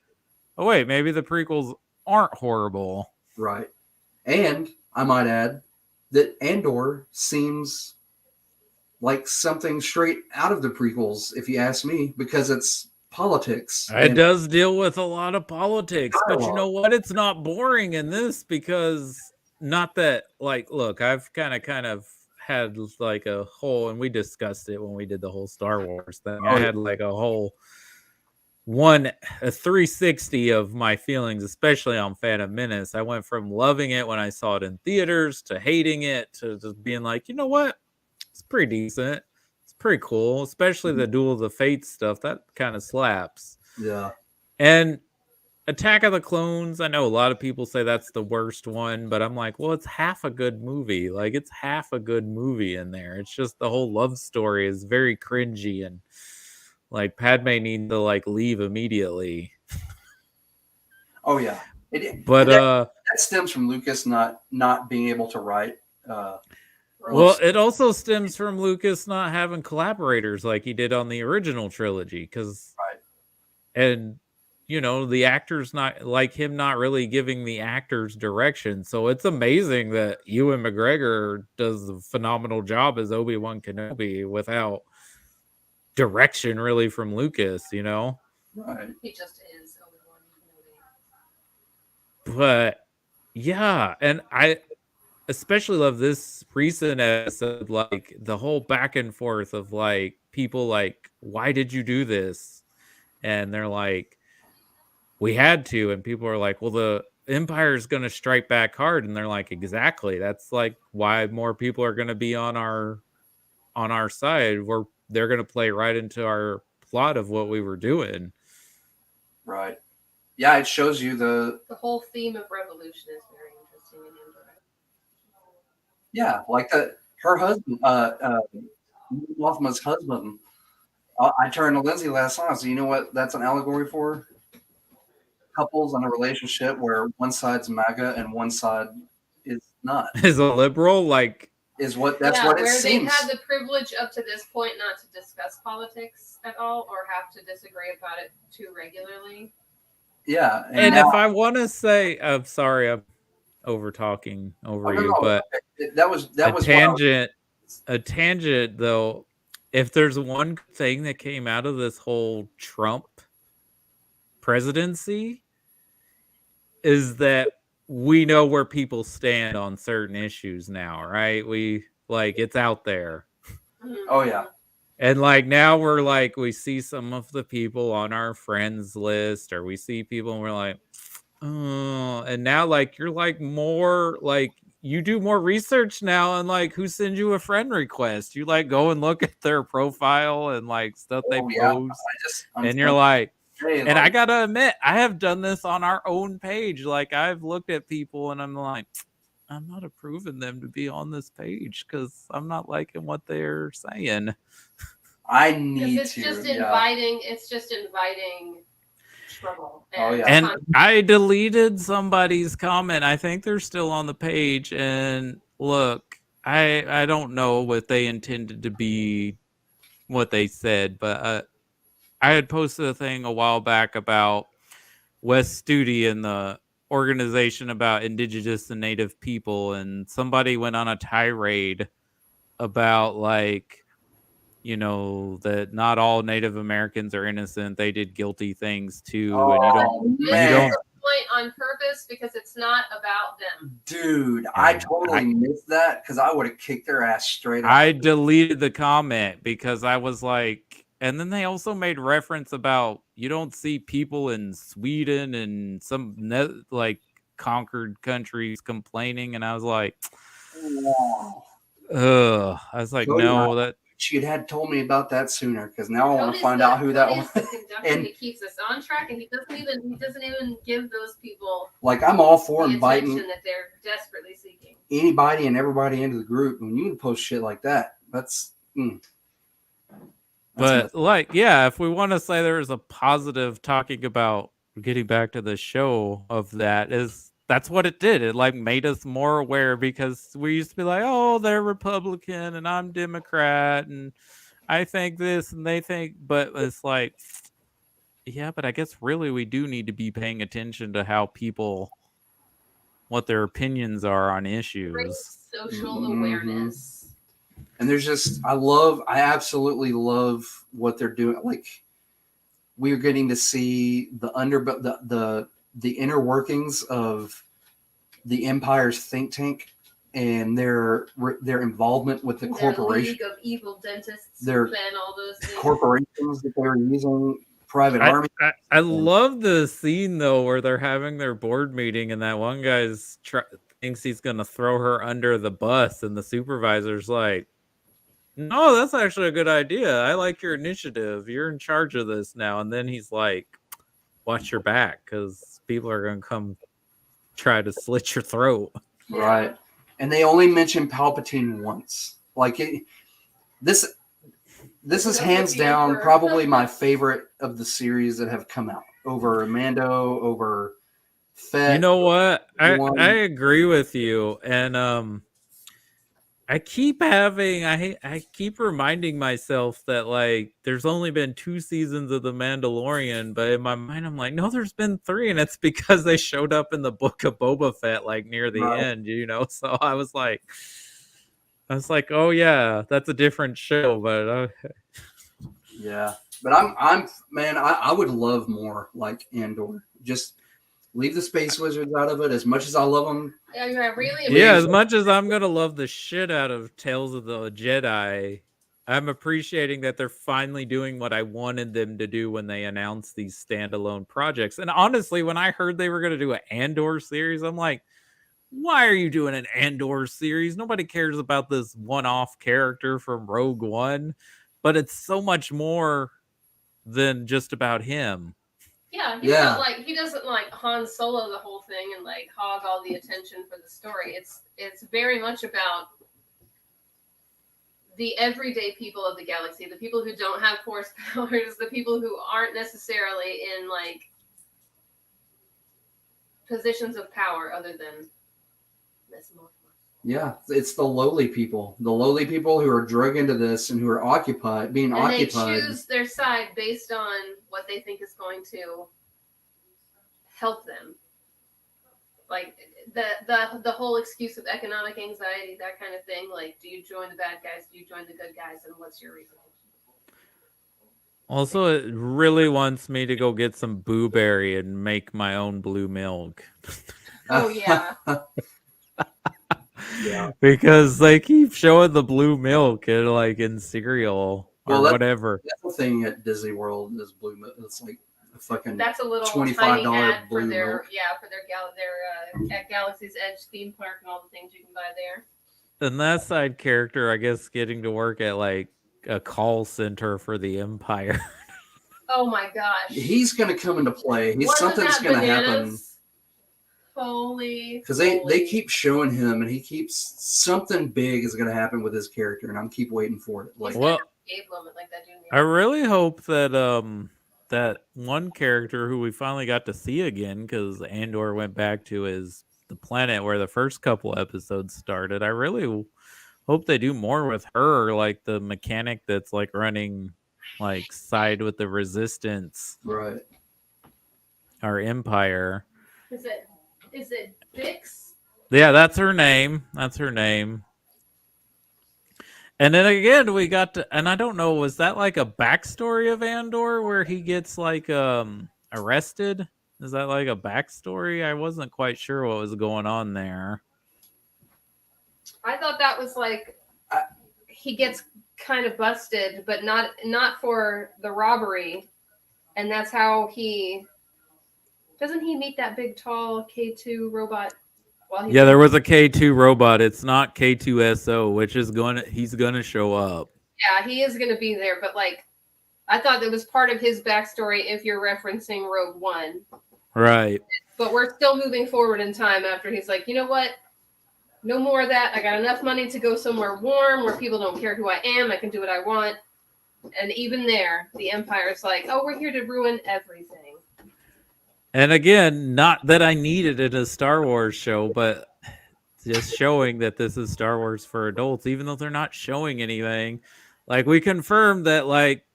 Speaker 2: oh, wait, maybe the prequels aren't horrible.
Speaker 1: Right. And I might add that Andor seems like something straight out of the prequels, if you ask me, because it's politics.
Speaker 2: It does deal with a lot of politics, but you know what? It's not boring in this because not that like, look, I've kind of had like a whole, and we discussed it when we did the whole Star Wars thing. I had like a whole a 360 of my feelings, especially on Phantom Menace. I went from loving it when I saw it in theaters to hating it to just being like, you know what? It's pretty decent. Pretty cool, especially the Duel of the Fates stuff. That kind of slaps.
Speaker 1: Yeah.
Speaker 2: And Attack of the Clones, I know a lot of people say that's the worst one, but I'm like, well, it's half a good movie. Like, it's half a good movie in there. It's just the whole love story is very cringy, and like Padme needs to like leave immediately.
Speaker 1: Oh yeah.
Speaker 2: But
Speaker 1: that stems from Lucas not being able to write
Speaker 2: Well, it also stems from Lucas not having collaborators like he did on the original trilogy, because, and the actors not like him, not really giving the actors direction. So it's amazing that Ewan McGregor does a phenomenal job as Obi-Wan Kenobi without direction really from Lucas,
Speaker 1: Right.
Speaker 3: He just is Obi-Wan Kenobi.
Speaker 2: But yeah, and I especially love this recent episode, like the whole back and forth of like people like, why did you do this? And they're like, we had to. And people are like, well, the Empire's going to strike back hard. And they're like, exactly. That's like why more people are going to be on our side. They're going to play right into our plot of what we were doing.
Speaker 1: Right. Yeah, it shows you the
Speaker 3: whole theme of revolution is very interesting and indirect.
Speaker 1: Yeah, like her husband, Mothma's husband. I turned to Lindsay last night. So you know what that's an allegory for? Couples in a relationship where one side's MAGA and one side is not.
Speaker 2: Is a liberal, like,
Speaker 1: is what that's what it
Speaker 3: where
Speaker 1: seems.
Speaker 3: They've had the privilege up to this point not to discuss politics at all or have to disagree about it too regularly.
Speaker 1: Yeah,
Speaker 2: and if I want to say, I'm sorry, I'm over talking over you, but
Speaker 1: that was
Speaker 2: a tangent though. If there's one thing that came out of this whole Trump presidency, is that we know where people stand on certain issues now, right? We like it's out there.
Speaker 1: Oh yeah.
Speaker 2: And like now we're like, we see some of the people on our friends list, or we see people and we're like, oh, and now like you're like more like you do more research now and like who sends you a friend request. You like go and look at their profile and like stuff they post. And you're like, and I gotta admit, I have done this on our own page. Like I've looked at people and I'm like, I'm not approving them to be on this page because I'm not liking what they're saying.
Speaker 1: I need
Speaker 3: it's just inviting. It's just inviting trouble.
Speaker 2: And I deleted somebody's comment. I think they're still on the page. And look, I don't know what they intended to be, what they said, but I had posted a thing a while back about Wes Studi and the organization about indigenous and native people, and somebody went on a tirade about like, that not all Native Americans are innocent. They did guilty things too. And you don't
Speaker 3: point on purpose because it's not about them.
Speaker 1: Dude, I totally missed that because I would have kicked their ass straight up.
Speaker 2: I deleted the comment because I was like, and then they also made reference about you don't see people in Sweden and some like conquered countries complaining, and I was like, I was like, no, that
Speaker 1: she had told me about that sooner because now I want to find out who that was.
Speaker 3: And he keeps us on track, and he doesn't even give those people
Speaker 1: like I'm all for
Speaker 3: the
Speaker 1: inviting
Speaker 3: attention that they're desperately seeking.
Speaker 1: Anybody and everybody into the group. When you post shit like that, that's.
Speaker 2: But like, yeah, if we want to say there is a positive talking about getting back to the show of that's what it did. It like made us more aware because we used to be like, oh, they're Republican and I'm Democrat and I think this and they think, but it's like, yeah, but I guess really we do need to be paying attention to how people, what their opinions are on issues.
Speaker 3: Social awareness.
Speaker 1: And there's just, I absolutely love what they're doing. Like we're getting to see the inner workings of the Empire's think tank and their involvement with the corporation.
Speaker 3: League of evil dentists.
Speaker 1: Their
Speaker 3: all those things.
Speaker 1: Corporations that they're using, private army.
Speaker 2: I love the scene though where they're having their board meeting and that one guy's thinks he's gonna throw her under the bus and the supervisor's like, no, that's actually a good idea. I like your initiative. You're in charge of this now. And then he's like, watch your back because people are going to come try to slit your throat.
Speaker 1: Right. And they only mention Palpatine once. Like this is hands down probably my favorite of the series that have come out over Mando, over Fett.
Speaker 2: You know what? I agree with you. And I keep reminding myself that like there's only been 2 seasons of The Mandalorian, but in my mind I'm like, no, there's been 3, and it's because they showed up in the book of Boba Fett like near the
Speaker 1: Right.
Speaker 2: end, you know. So I was like, oh yeah, that's a different show, but
Speaker 1: Yeah, but I'm man, I would love more like Andor. Just leave the space wizards out of it. As much as I love them,
Speaker 3: Yeah, I really
Speaker 2: yeah, as
Speaker 3: appreciate
Speaker 2: much as I'm gonna love the shit out of Tales of the Jedi, I'm appreciating that they're finally doing what I wanted them to do when they announced these standalone projects. And honestly, when I heard they were gonna do an Andor series, I'm like, why are you doing an Andor series? Nobody cares about this one-off character from Rogue One, but it's so much more than just about him.
Speaker 3: Yeah, he's
Speaker 1: Yeah.
Speaker 3: not like he doesn't like Han Solo the whole thing and like hog all the attention for the story. It's very much about the everyday people of the galaxy, the people who don't have force powers, the people who aren't necessarily in like positions of power other than Miss Mortimer.
Speaker 1: yeah, it's the lowly people who are drug into this and who are being
Speaker 3: And
Speaker 1: occupied.
Speaker 3: they choose their side based on what they think is going to help them. Like the whole excuse of economic anxiety, that kind of thing. Like, do you join the bad guys? Do you join the good guys? And what's your reason?
Speaker 2: Also, it really wants me to go get some blueberry and make my own blue milk.
Speaker 3: Oh yeah.
Speaker 1: Yeah.
Speaker 2: Because they keep showing the blue milk in cereal or
Speaker 1: Well,
Speaker 2: whatever.
Speaker 1: That's the thing at Disney World is blue milk. It's like a fucking
Speaker 3: That's a little
Speaker 1: $25
Speaker 3: tiny ad
Speaker 1: blue
Speaker 3: for their
Speaker 1: milk.
Speaker 3: at Galaxy's Edge theme park and all the things you can buy there.
Speaker 2: And that side character, I guess, getting to work at like a call center for the Empire.
Speaker 3: Oh my gosh.
Speaker 1: He's going to come into play. Something's
Speaker 3: going
Speaker 1: to happen.
Speaker 3: Holy.
Speaker 1: Because they keep showing him, and something big is going to happen with his character, and I'm keep waiting for it. Like,
Speaker 2: well,
Speaker 3: like that dude.
Speaker 2: I really hope that that one character who we finally got to see again, because Andor went back to the planet where the first couple episodes started. I really hope they do more with her, like the mechanic that's like running like side with the Resistance,
Speaker 1: right?
Speaker 2: Our Empire.
Speaker 3: Is it Bix?
Speaker 2: Yeah, that's her name. That's her name. And then again, we got to, and I don't know, was that like a backstory of Andor where he gets like arrested? Is that like a backstory? I wasn't quite sure what was going on there.
Speaker 3: I thought that was like he gets kind of busted, but not for the robbery, and that's how he doesn't he meet that big tall K2 robot.
Speaker 2: Yeah, there was a K2 robot. It's not K2SO, which is he's gonna show up.
Speaker 3: Yeah, he is gonna be there, but like I thought that was part of his backstory if you're referencing Rogue One.
Speaker 2: Right.
Speaker 3: But we're still moving forward in time after he's like, you know what? No more of that. I got enough money to go somewhere warm where people don't care who I am. I can do what I want. And even there, the Empire's like, oh, we're here to ruin everything.
Speaker 2: And again, not that I needed it as a Star Wars show, but just showing that this is Star Wars for adults, even though they're not showing anything. Like, we confirmed that, like,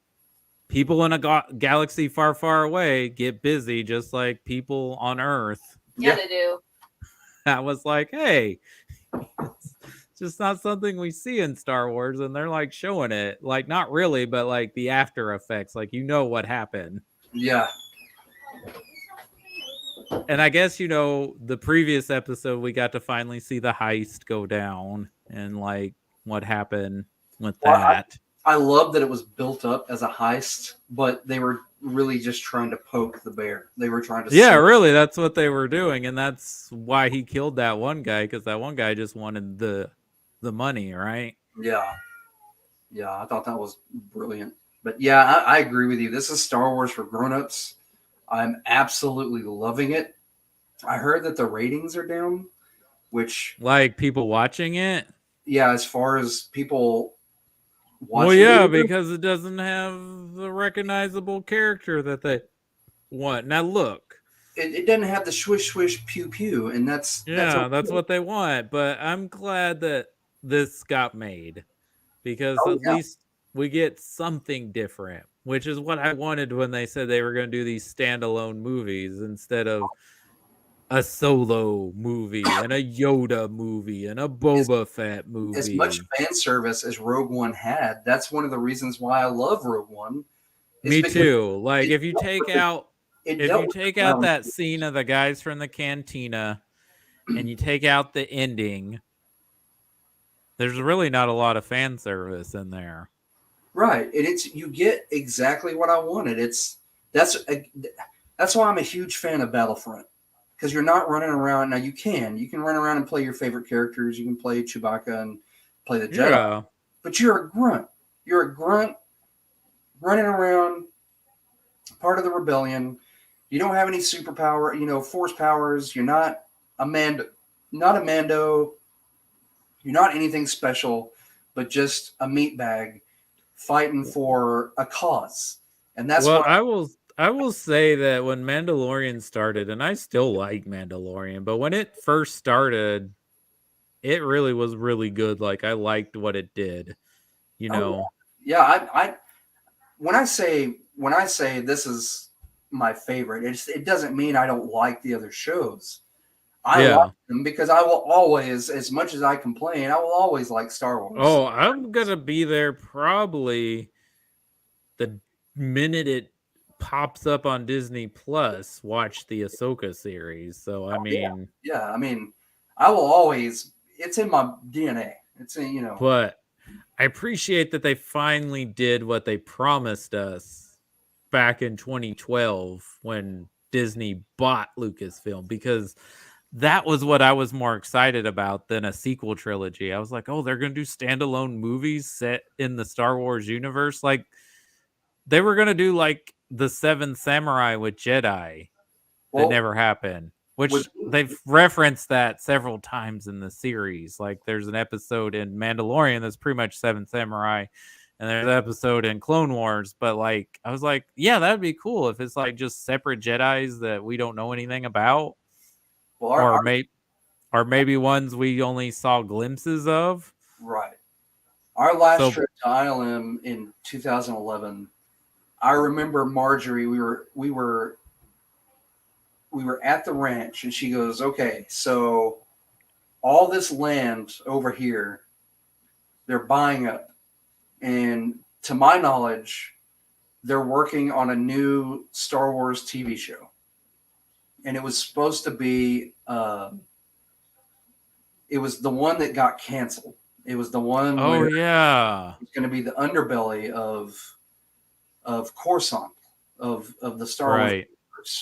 Speaker 2: people in a galaxy far, far away get busy just like people on Earth.
Speaker 3: Yeah, they do.
Speaker 2: I was like, hey, it's just not something we see in Star Wars, and they're like showing it. Like, not really, but like the after effects, like, you know what happened.
Speaker 1: Yeah.
Speaker 2: And I guess, you know, the previous episode, we got to finally see the heist go down and like what happened with that.
Speaker 1: I love that it was built up as a heist, but they were really just trying to poke the bear. They were trying to.
Speaker 2: Yeah, really, that's what they were doing, and that's why he killed that one guy, because that one guy just wanted the money, right?
Speaker 1: Yeah, I thought that was brilliant. But yeah, I agree with you. This is Star Wars for grown-ups. I'm absolutely loving it. I heard that the ratings are down, which
Speaker 2: like people watching it.
Speaker 1: Yeah, as far as people.
Speaker 2: Well, yeah, because it doesn't have the recognizable character that they want. Now, look.
Speaker 1: It doesn't have the swish, swish, pew, pew, and that's
Speaker 2: what they want. But I'm glad that this got made, because
Speaker 1: Oh,
Speaker 2: at
Speaker 1: yeah.
Speaker 2: least we get something different, which is what I wanted when they said they were going to do these standalone movies instead of a Solo movie and a Yoda movie and a
Speaker 1: As,
Speaker 2: Boba Fett
Speaker 1: as much
Speaker 2: movie.
Speaker 1: fan service as Rogue One had, that's one of the reasons why I love Rogue One. Is
Speaker 2: Me
Speaker 1: because
Speaker 2: too. Like
Speaker 1: it
Speaker 2: if you
Speaker 1: dealt
Speaker 2: take
Speaker 1: with the,
Speaker 2: out
Speaker 1: it
Speaker 2: if
Speaker 1: dealt
Speaker 2: you
Speaker 1: with the
Speaker 2: take out
Speaker 1: ground
Speaker 2: that
Speaker 1: rules.
Speaker 2: scene of the guys from the cantina and you take out the ending, there's really not a lot of fan service in there.
Speaker 1: Right, and it's you get exactly what I wanted. That's that's why I'm a huge fan of Battlefront, because you're not running around. Now you can run around and play your favorite characters. You can play Chewbacca and play the Jedi,
Speaker 2: Yeah.
Speaker 1: but you're a grunt. You're a grunt running around, part of the rebellion. You don't have any superpower, force powers. You're not a not a Mando. You're not anything special, but just a meatbag fighting for a cause. And that's
Speaker 2: Well,
Speaker 1: why.
Speaker 2: I will say that when Mandalorian started, and I still like Mandalorian, but when it first started, it really was really good. Like I liked what it did, you
Speaker 1: Oh
Speaker 2: know.
Speaker 1: yeah, I when I say this is my favorite, it doesn't mean I don't like the other shows. I like
Speaker 2: Yeah.
Speaker 1: them because I will always, as much as I complain, I will always like Star Wars.
Speaker 2: Oh, I'm gonna be there probably the minute it pops up on Disney Plus. Watch the Ahsoka series. So I
Speaker 1: Oh, yeah,
Speaker 2: mean,
Speaker 1: yeah. I mean, I will always. It's in my DNA. It's in.
Speaker 2: but I appreciate that they finally did what they promised us back in 2012 when Disney bought Lucasfilm, because that was what I was more excited about than a sequel trilogy. I was like, oh, they're going to do standalone movies set in the Star Wars universe. Like they were going to do like the Seventh Samurai with Jedi that
Speaker 1: Well,
Speaker 2: never happened,
Speaker 1: with
Speaker 2: which they've referenced that several times in the series. Like there's an episode in Mandalorian that's pretty much Seven Samurai, and there's an episode in Clone Wars. But like, I was like, yeah, that'd be cool if it's like just separate Jedis that we don't know anything about,
Speaker 1: well,
Speaker 2: or maybe ones we only saw glimpses of.
Speaker 1: right. Our last
Speaker 2: So,
Speaker 1: trip to ILM in 2011, I remember Marjorie. We were at the ranch, and she goes, "Okay, so all this land over here, they're buying up, and to my knowledge, they're working on a new Star Wars TV show, and it was supposed to be, it was the one that got canceled. It was the one
Speaker 2: oh
Speaker 1: where
Speaker 2: yeah,
Speaker 1: it's going to be the underbelly of Coruscant, of the Star Wars,
Speaker 2: right.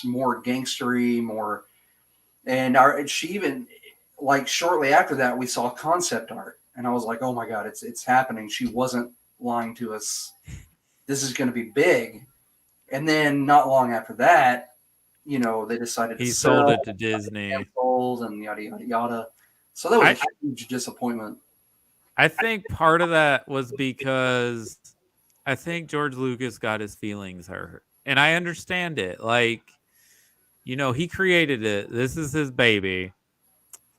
Speaker 1: more gangstery, more. And she even, like, shortly after that, we saw concept art, and I was like, oh my god, it's happening. She wasn't lying to us. This is going to be big. And then not long after that, they decided to
Speaker 2: He sold
Speaker 1: sell,
Speaker 2: it to Disney.
Speaker 1: canceled, and yada yada yada. So that was a
Speaker 2: I
Speaker 1: huge disappointment.
Speaker 2: I think part of that was because I think George Lucas got his feelings hurt. And I understand it. Like, he created it. This is his baby.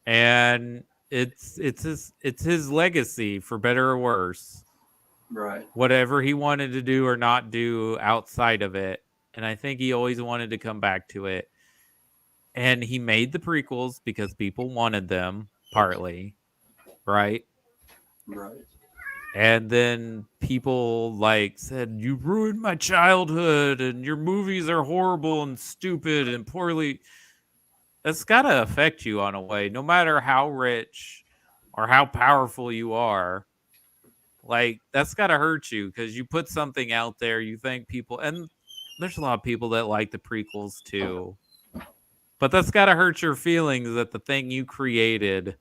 Speaker 2: And it's his legacy, for better or worse.
Speaker 1: Right.
Speaker 2: Whatever he wanted to do or not do outside of it. And I think he always wanted to come back to it. And he made the prequels because people wanted them, partly, right?
Speaker 1: Right.
Speaker 2: And then people like said, you ruined my childhood and your movies are horrible and stupid and poorly. That's got to affect you on a way, no matter how rich or how powerful you are. Like, that's got to hurt you because you put something out there, you think people, and there's a lot of people that like the prequels too. But that's got to hurt your feelings that the thing you created,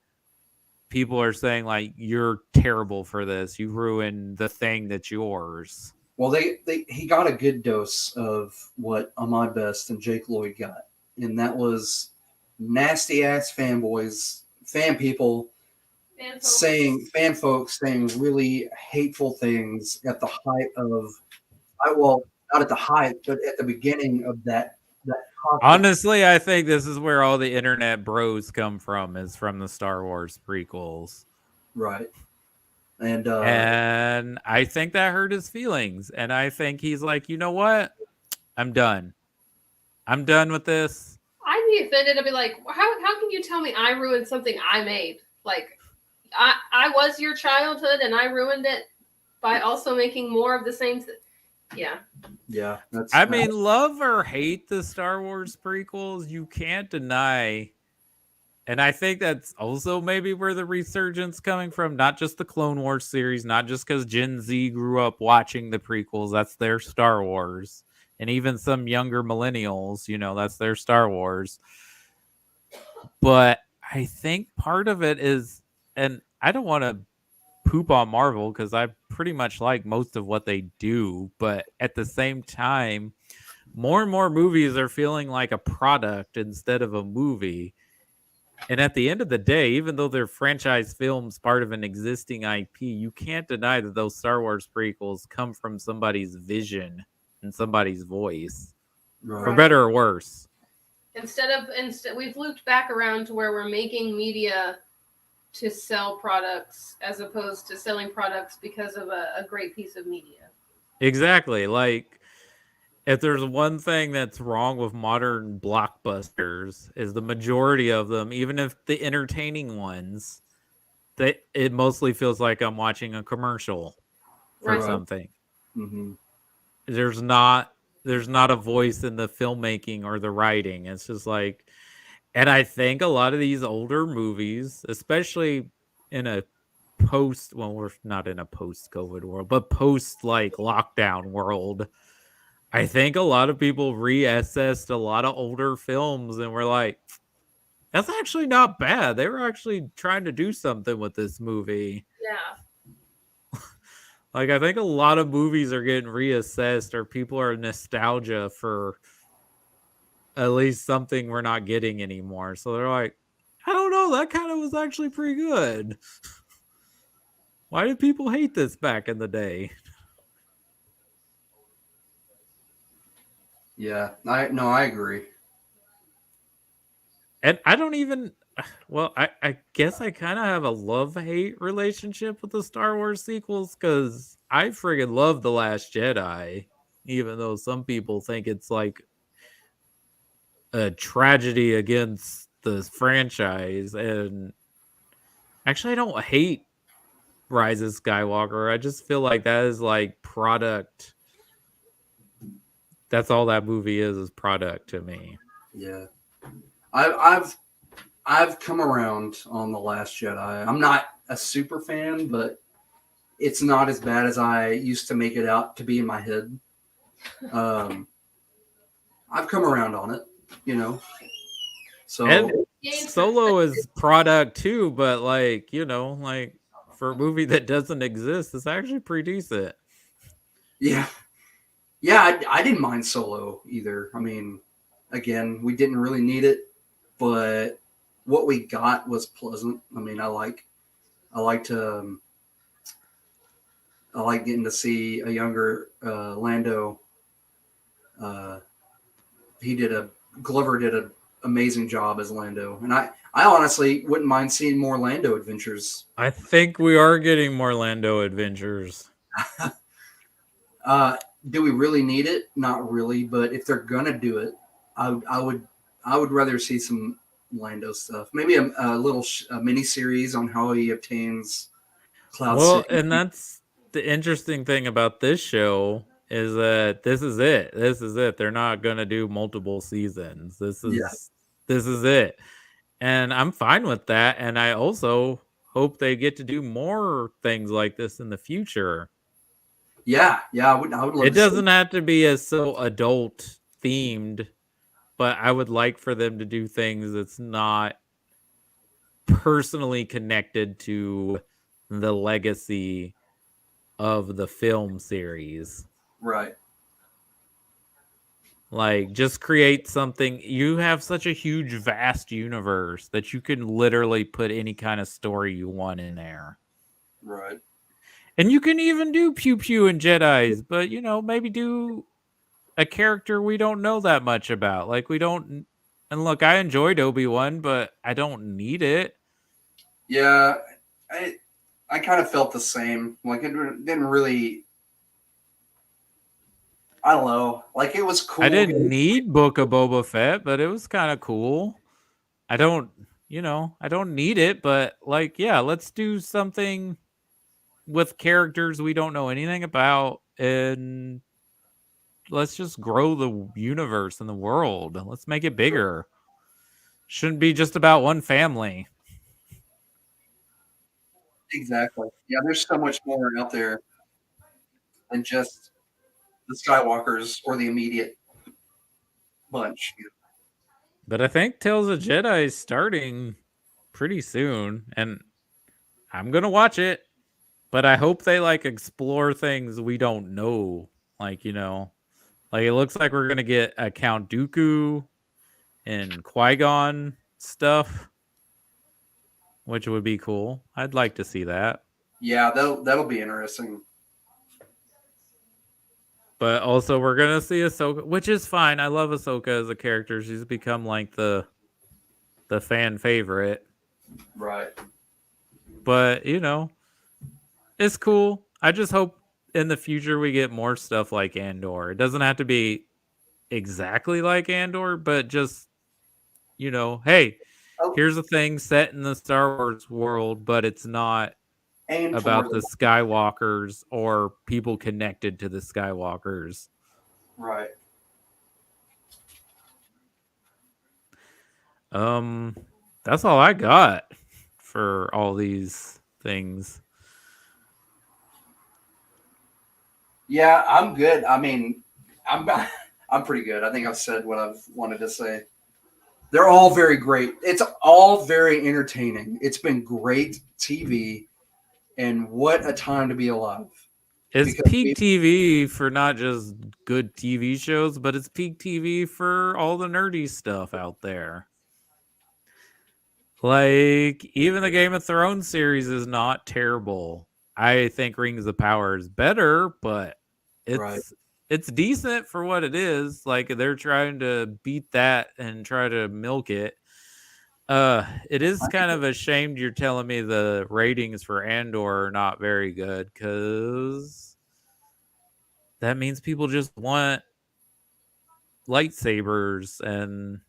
Speaker 2: people are saying like, you're terrible for this. You ruined the thing that's yours.
Speaker 1: Well, he got a good dose of what Ahmad Best and Jake Lloyd got, and that was nasty ass fanboys, fan folks saying really hateful things at the height of, well, not at the height, but at the beginning of that toxic.
Speaker 2: Honestly, I think this is where all the internet bros come from, is from the Star Wars prequels.
Speaker 1: Right. And
Speaker 2: I think that hurt his feelings. And I think he's like, you know what? I'm done. I'm done with this.
Speaker 3: I'd be offended. I'd be like, how can you tell me I ruined something I made? Like, I was your childhood and I ruined it by also making more of the same thing. Yeah.
Speaker 2: I mean, love or hate the Star Wars prequels, you can't deny. And I think that's also maybe where the resurgence coming from. Not just the Clone Wars series, not just because Gen Z grew up watching the prequels. That's their Star Wars. And even some younger millennials, that's their Star Wars. But I think part of it is, and I don't want to poop on Marvel because I pretty much like most of what they do. But at the same time, more and more movies are feeling like a product instead of a movie. And at the end of the day, even though they're franchise films, part of an existing IP, you can't deny that those Star Wars prequels come from somebody's vision and somebody's voice, for better or worse.
Speaker 3: Instead, we've looped back around to where we're making media to sell products as opposed to selling products because of a great piece of media.
Speaker 2: Exactly. Like, if there's one thing that's wrong with modern blockbusters, is the majority of them, even if the entertaining ones, it mostly feels like I'm watching a commercial for something.
Speaker 1: Mm-hmm.
Speaker 2: There's not a voice in the filmmaking or the writing. It's just like, and I think a lot of these older movies, especially in a we're not in a post-COVID world, but post like lockdown world, I think a lot of people reassessed a lot of older films and were like, that's actually not bad. They were actually trying to do something with this movie.
Speaker 3: Yeah.
Speaker 2: Like, I think a lot of movies are getting reassessed, or people are nostalgia for at least something we're not getting anymore. So they're like, I don't know, that kind of was actually pretty good. Why did people hate this back in the day?
Speaker 1: Yeah, I agree.
Speaker 2: And I don't even, well, I guess I kind of have a love-hate relationship with the Star Wars sequels because I friggin' love The Last Jedi, even though some people think it's like a tragedy against the franchise. And actually, I don't hate Rise of Skywalker. I just feel like that is like product. That's all that movie is product to me.
Speaker 1: Yeah. I've come around on The Last Jedi. I'm not a super fan, but it's not as bad as I used to make it out to be in my head. I've come around on it, So
Speaker 2: and Solo is product too, but like, like for a movie that doesn't exist, it's actually pretty decent.
Speaker 1: Yeah, I didn't mind Solo either. I mean, again, we didn't really need it, but what we got was pleasant. I mean, I like getting to see a younger Lando. Glover did an amazing job as Lando, and I honestly wouldn't mind seeing more Lando adventures.
Speaker 2: I think we are getting more Lando adventures.
Speaker 1: Do we really need it? Not really, but if they're gonna do it, I would rather see some Lando stuff. Maybe a little mini series on how he obtains Cloud City.
Speaker 2: And that's the interesting thing about this show is that this is it. This is it. They're not gonna do multiple seasons. This is it. And I'm fine with that. And I also hope they get to do more things like this in the future.
Speaker 1: Yeah, I would love
Speaker 2: it doesn't have to be as so adult themed, but I would like for them to do things that's not personally connected to the legacy of the film series.
Speaker 1: Right.
Speaker 2: Like, just create something. You have such a huge, vast universe that you can literally put any kind of story you want in there.
Speaker 1: Right.
Speaker 2: And you can even do pew pew and Jedis, but maybe do a character we don't know that much about. Like, we don't. And look, I enjoyed Obi-Wan, but I don't need it.
Speaker 1: Yeah, I kind of felt the same. Like it didn't really. I don't know. Like it was cool.
Speaker 2: I didn't need Book of Boba Fett, but it was kind of cool. I don't, I don't need it, but like, yeah, let's do something with characters we don't know anything about, and let's just grow the universe and the world. Let's make it bigger. Shouldn't be just about one family.
Speaker 1: Exactly. Yeah, there's so much more out there than just the Skywalkers or the immediate bunch.
Speaker 2: But I think Tales of Jedi is starting pretty soon, and I'm gonna watch it. But I hope they like explore things we don't know. Like, like it looks like we're gonna get a Count Dooku and Qui-Gon stuff, which would be cool. I'd like to see that.
Speaker 1: Yeah, that'll be interesting.
Speaker 2: But also we're gonna see Ahsoka, which is fine. I love Ahsoka as a character. She's become like the fan favorite.
Speaker 1: Right.
Speaker 2: But it's cool. I just hope in the future we get more stuff like Andor. It doesn't have to be exactly like Andor, but just hey, here's a thing set in the Star Wars world, but it's not about the Skywalkers or people connected to the Skywalkers.
Speaker 1: Right.
Speaker 2: That's all I got for all these things.
Speaker 1: Yeah, I'm good. I mean, I'm I'm pretty good. I think I've said what I've wanted to say. They're all very great. It's all very entertaining. It's been great TV, and what a time to be alive.
Speaker 2: It's peak TV for not just good TV shows, but it's peak TV for all the nerdy stuff out there. Like, even the Game of Thrones series is not terrible. I think Rings of Power is better, but it's decent for what it is. Like, they're trying to beat that and try to milk it. It is kind of a shame you're telling me the ratings for Andor are not very good, because that means people just want lightsabers and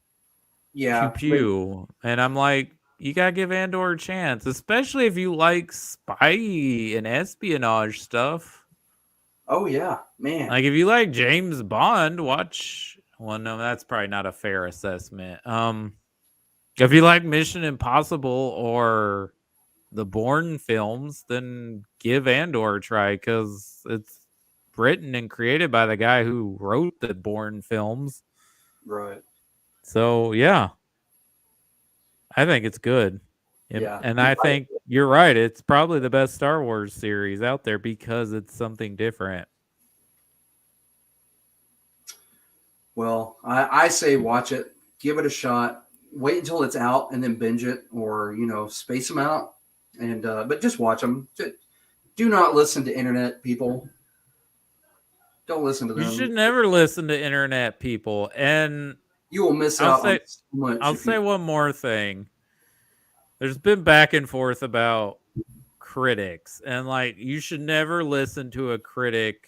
Speaker 2: pew pew. And I'm like, you gotta give Andor a chance, especially if you like spy and espionage stuff.
Speaker 1: Oh yeah, man.
Speaker 2: Like if you like James Bond, watch. Well, no, that's probably not a fair assessment. If you like Mission Impossible or the Bourne films, then give Andor a try, because it's written and created by the guy who wrote the Bourne films.
Speaker 1: Right.
Speaker 2: So yeah, I think it's good.
Speaker 1: Yeah.
Speaker 2: And I think you're right. It's probably the best Star Wars series out there because it's something different.
Speaker 1: Well, I say watch it, give it a shot, wait until it's out, and then binge it, or space them out, and but just watch them. Do not listen to internet people. Don't listen to them.
Speaker 2: You should never listen to internet people, and
Speaker 1: you will miss out on so much.
Speaker 2: I'll say one more thing. There's been back and forth about critics, and like, you should never listen to a critic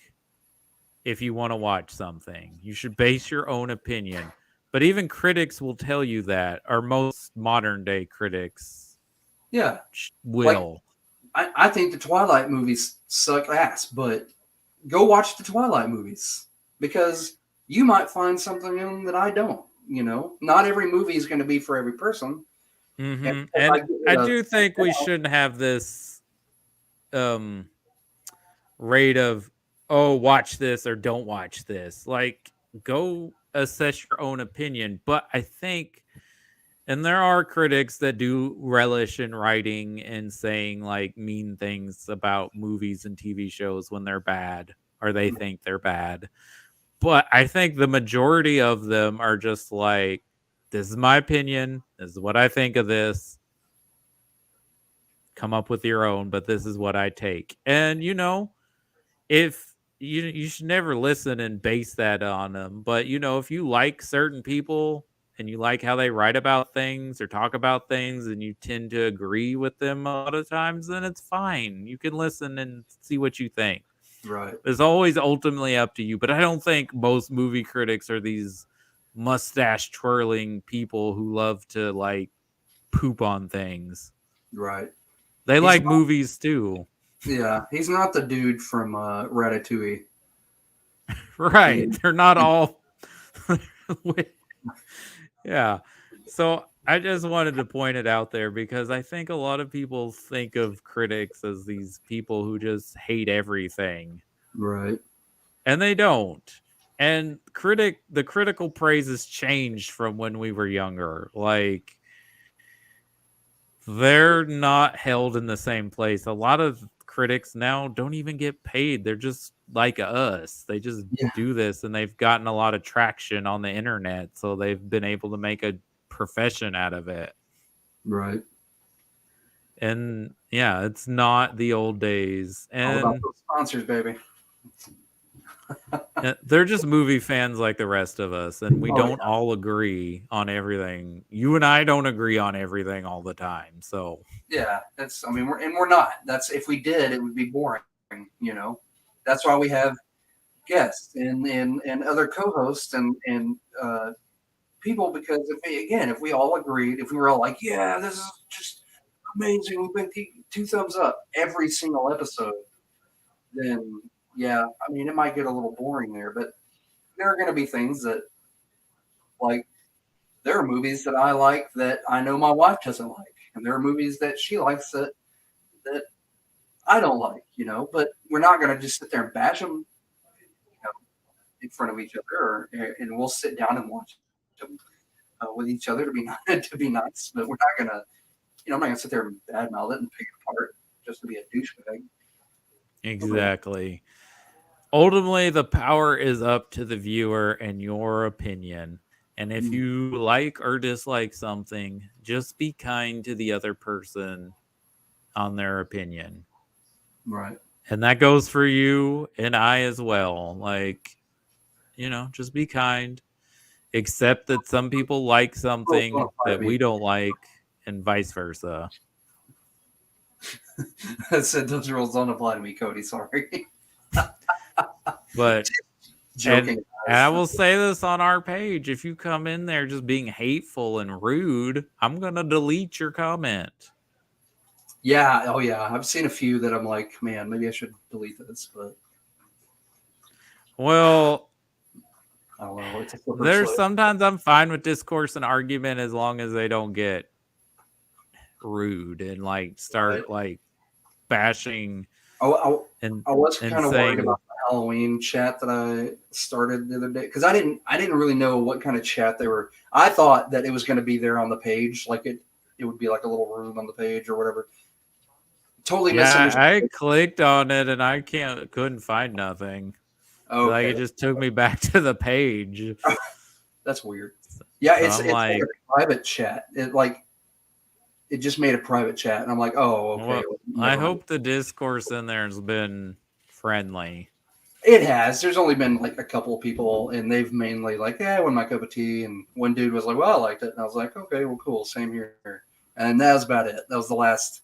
Speaker 2: if you want to watch something. You should base your own opinion. But even critics will tell you that, or most modern day critics will.
Speaker 1: Like, I think the Twilight movies suck ass, but go watch the Twilight movies, because you might find something in them that I don't. Not every movie is going to be for every person.
Speaker 2: Mm-hmm. And I do think we shouldn't have this rate of, oh, watch this or don't watch this. Like, go assess your own opinion. But I think, and there are critics that do relish in writing and saying like mean things about movies and TV shows when they're bad, or they think they're bad. But I think the majority of them are just like, this is my opinion. This is what I think of this. Come up with your own, but this is what I take. And, if you should never listen and base that on them. But, if you like certain people and you like how they write about things or talk about things and you tend to agree with them a lot of times, then it's fine. You can listen and see what you think.
Speaker 1: Right.
Speaker 2: It's always ultimately up to you. But I don't think most movie critics are these mustache twirling people who love to like poop on things.
Speaker 1: Right.
Speaker 2: They
Speaker 1: He's
Speaker 2: like
Speaker 1: not-
Speaker 2: movies too.
Speaker 1: Yeah, he's not the dude from Ratatouille.
Speaker 2: Right.
Speaker 1: Yeah.
Speaker 2: They're not all. Yeah. So I just wanted to point it out there because I think a lot of people think of critics as these people who just hate everything,
Speaker 1: Right.
Speaker 2: and they don't. And the critical praise has changed from when we were younger. Like, they're not held in the same place. A lot of critics now don't even get paid. They're just like us. They just
Speaker 1: Yeah.
Speaker 2: do this and they've gotten a lot of traction on the internet. So they've been able to make a profession out of it.
Speaker 1: Right.
Speaker 2: And yeah, it's not the old days.
Speaker 1: All about
Speaker 2: And
Speaker 1: those sponsors, baby.
Speaker 2: they're just movie fans like the rest of us. And we
Speaker 1: Oh,
Speaker 2: don't
Speaker 1: yeah.
Speaker 2: all agree on everything. You and I don't agree on everything all the time. So
Speaker 1: Yeah, that's. I mean, we're not. That's if we did, it would be boring. You know, that's why we have guests and other co-hosts and people, because if we all agreed, if we were all like, yeah, this is just amazing, we've been two thumbs up every single episode, then yeah, I mean, it might get a little boring there, but there are going to be things that, like, there are movies that I like that I know my wife doesn't like, and there are movies that she likes that I don't like, but we're not going to just sit there and bash them, in front of each other, and we'll sit down and watch them with each other to be to be nice, but we're not gonna, I'm not gonna sit there and badmouth it and pick it apart just to be a douchebag.
Speaker 2: exactly. Ultimately, the power is up to the viewer and your opinion. And if you like or dislike something, just be kind to the other person on their opinion.
Speaker 1: Right.
Speaker 2: And that goes for you and I as well. Like, just be kind. Accept that some people like something that we don't like, and vice versa.
Speaker 1: I said those rules don't apply to me, Cody. Sorry.
Speaker 2: But
Speaker 1: Joking.
Speaker 2: and I will say this on our page: if you come in there just being hateful and rude, I'm gonna delete your comment.
Speaker 1: Yeah. Oh, yeah. I've seen a few that I'm like, man, maybe I should delete this, but
Speaker 2: well,
Speaker 1: I don't know. It's a
Speaker 2: there's sometimes I'm fine with discourse and argument as long as they don't get rude and like start like bashing.
Speaker 1: I was
Speaker 2: and
Speaker 1: kind of
Speaker 2: saying,
Speaker 1: worried about the Halloween chat that I started the other day, because I didn't really know what kind of chat they were. I thought that it was going to be there on the page, like it would be like a little room on the page or whatever. Totally misunderstood.
Speaker 2: I clicked on it and I couldn't find nothing.
Speaker 1: Okay.
Speaker 2: Like it just took me back to the page.
Speaker 1: That's weird. Yeah,
Speaker 2: So
Speaker 1: it's like a private chat. It just made a private chat, and I'm like, oh, okay.
Speaker 2: Well, I hope the discourse in there has been friendly.
Speaker 1: It has. There's only been like a couple of people, and they've mainly like, yeah, I want my cup of tea. And one dude was like, well, I liked it. And I was like, okay, well, cool. Same here. And that was about it. That was the last.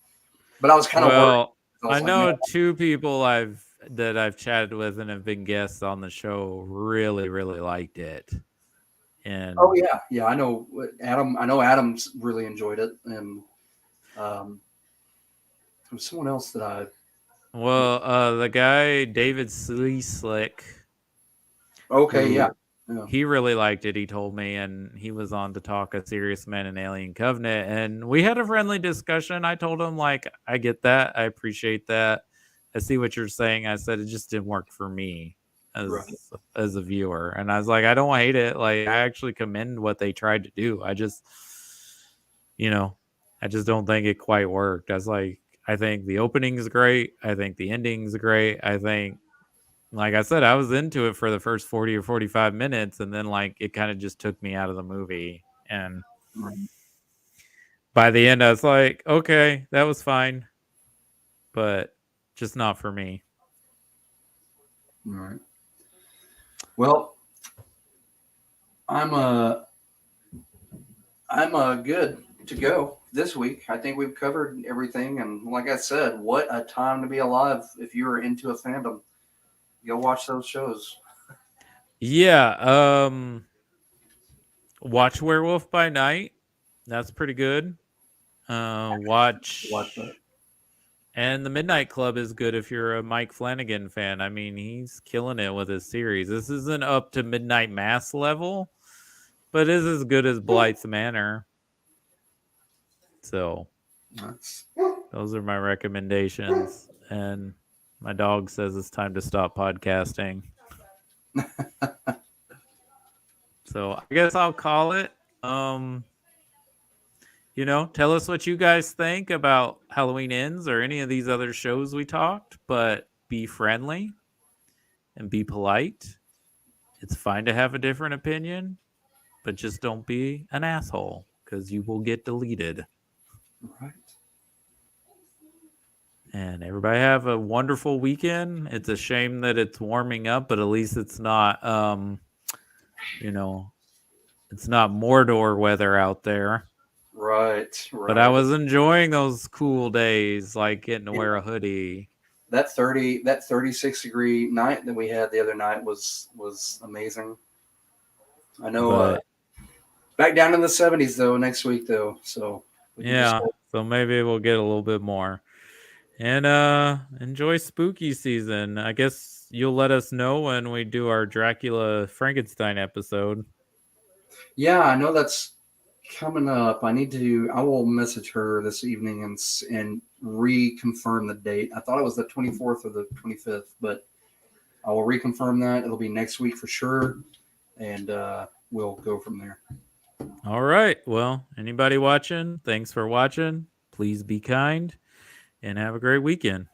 Speaker 1: But I was kind of worried.
Speaker 2: I know two people I've chatted with and have been guests on the show really, really liked it. And
Speaker 1: oh yeah, I know Adam. I know Adam's really enjoyed it, and there was someone else that I.
Speaker 2: Well, the guy David Slick.
Speaker 1: Okay, yeah.
Speaker 2: He really liked it, he told me, and he was on to talk A Serious Man and Alien Covenant, and we had a friendly discussion. I told him, like, I get that. I appreciate that. I see what you're saying. I said it just didn't work for me as a viewer. And I was like, I don't hate it. Like, I actually commend what they tried to do. I just, I just don't think it quite worked. I was like, I think the opening is great. I think the ending's great. I think, like I said, I was into it for the first 40 or 45 minutes, and then like it kind of just took me out of the movie. And by the end, I was like, okay, that was fine, but just not for me.
Speaker 1: All right. Well, I'm I'm good to go this week. I think we've covered everything, and like I said, what a time to be alive! If you're into a fandom, go watch those shows.
Speaker 2: Yeah. Watch Werewolf by Night. That's pretty good.
Speaker 1: Watch that.
Speaker 2: And The Midnight Club is good if you're a Mike Flanagan fan. I mean, he's killing it with his series. This isn't up to Midnight Mass level, but is as good as Blythe's Manor. So those are my recommendations. And my dog says it's time to stop podcasting. So I guess I'll call it. Tell us what you guys think about Halloween Ends or any of these other shows we talked, but be friendly and be polite. It's fine to have a different opinion, but just don't be an asshole because you will get deleted.
Speaker 1: Right.
Speaker 2: And everybody have a wonderful weekend. It's a shame that it's warming up, but at least it's not, it's not Mordor weather out there.
Speaker 1: Right.
Speaker 2: But I was enjoying those cool days, like getting to wear a hoodie.
Speaker 1: That 36-degree night that we had the other night was amazing. I know. Back down in the 70s though next week though. So
Speaker 2: so maybe we'll get a little bit more. And enjoy spooky season. I guess you'll let us know when we do our Dracula Frankenstein episode.
Speaker 1: Yeah, I know that's coming up. I will message her this evening and reconfirm the date. I thought it was the 24th or the 25th, but I will reconfirm that. It'll be next week for sure. And we'll go from there.
Speaker 2: All right. Well, anybody watching, thanks for watching. Please be kind and have a great weekend.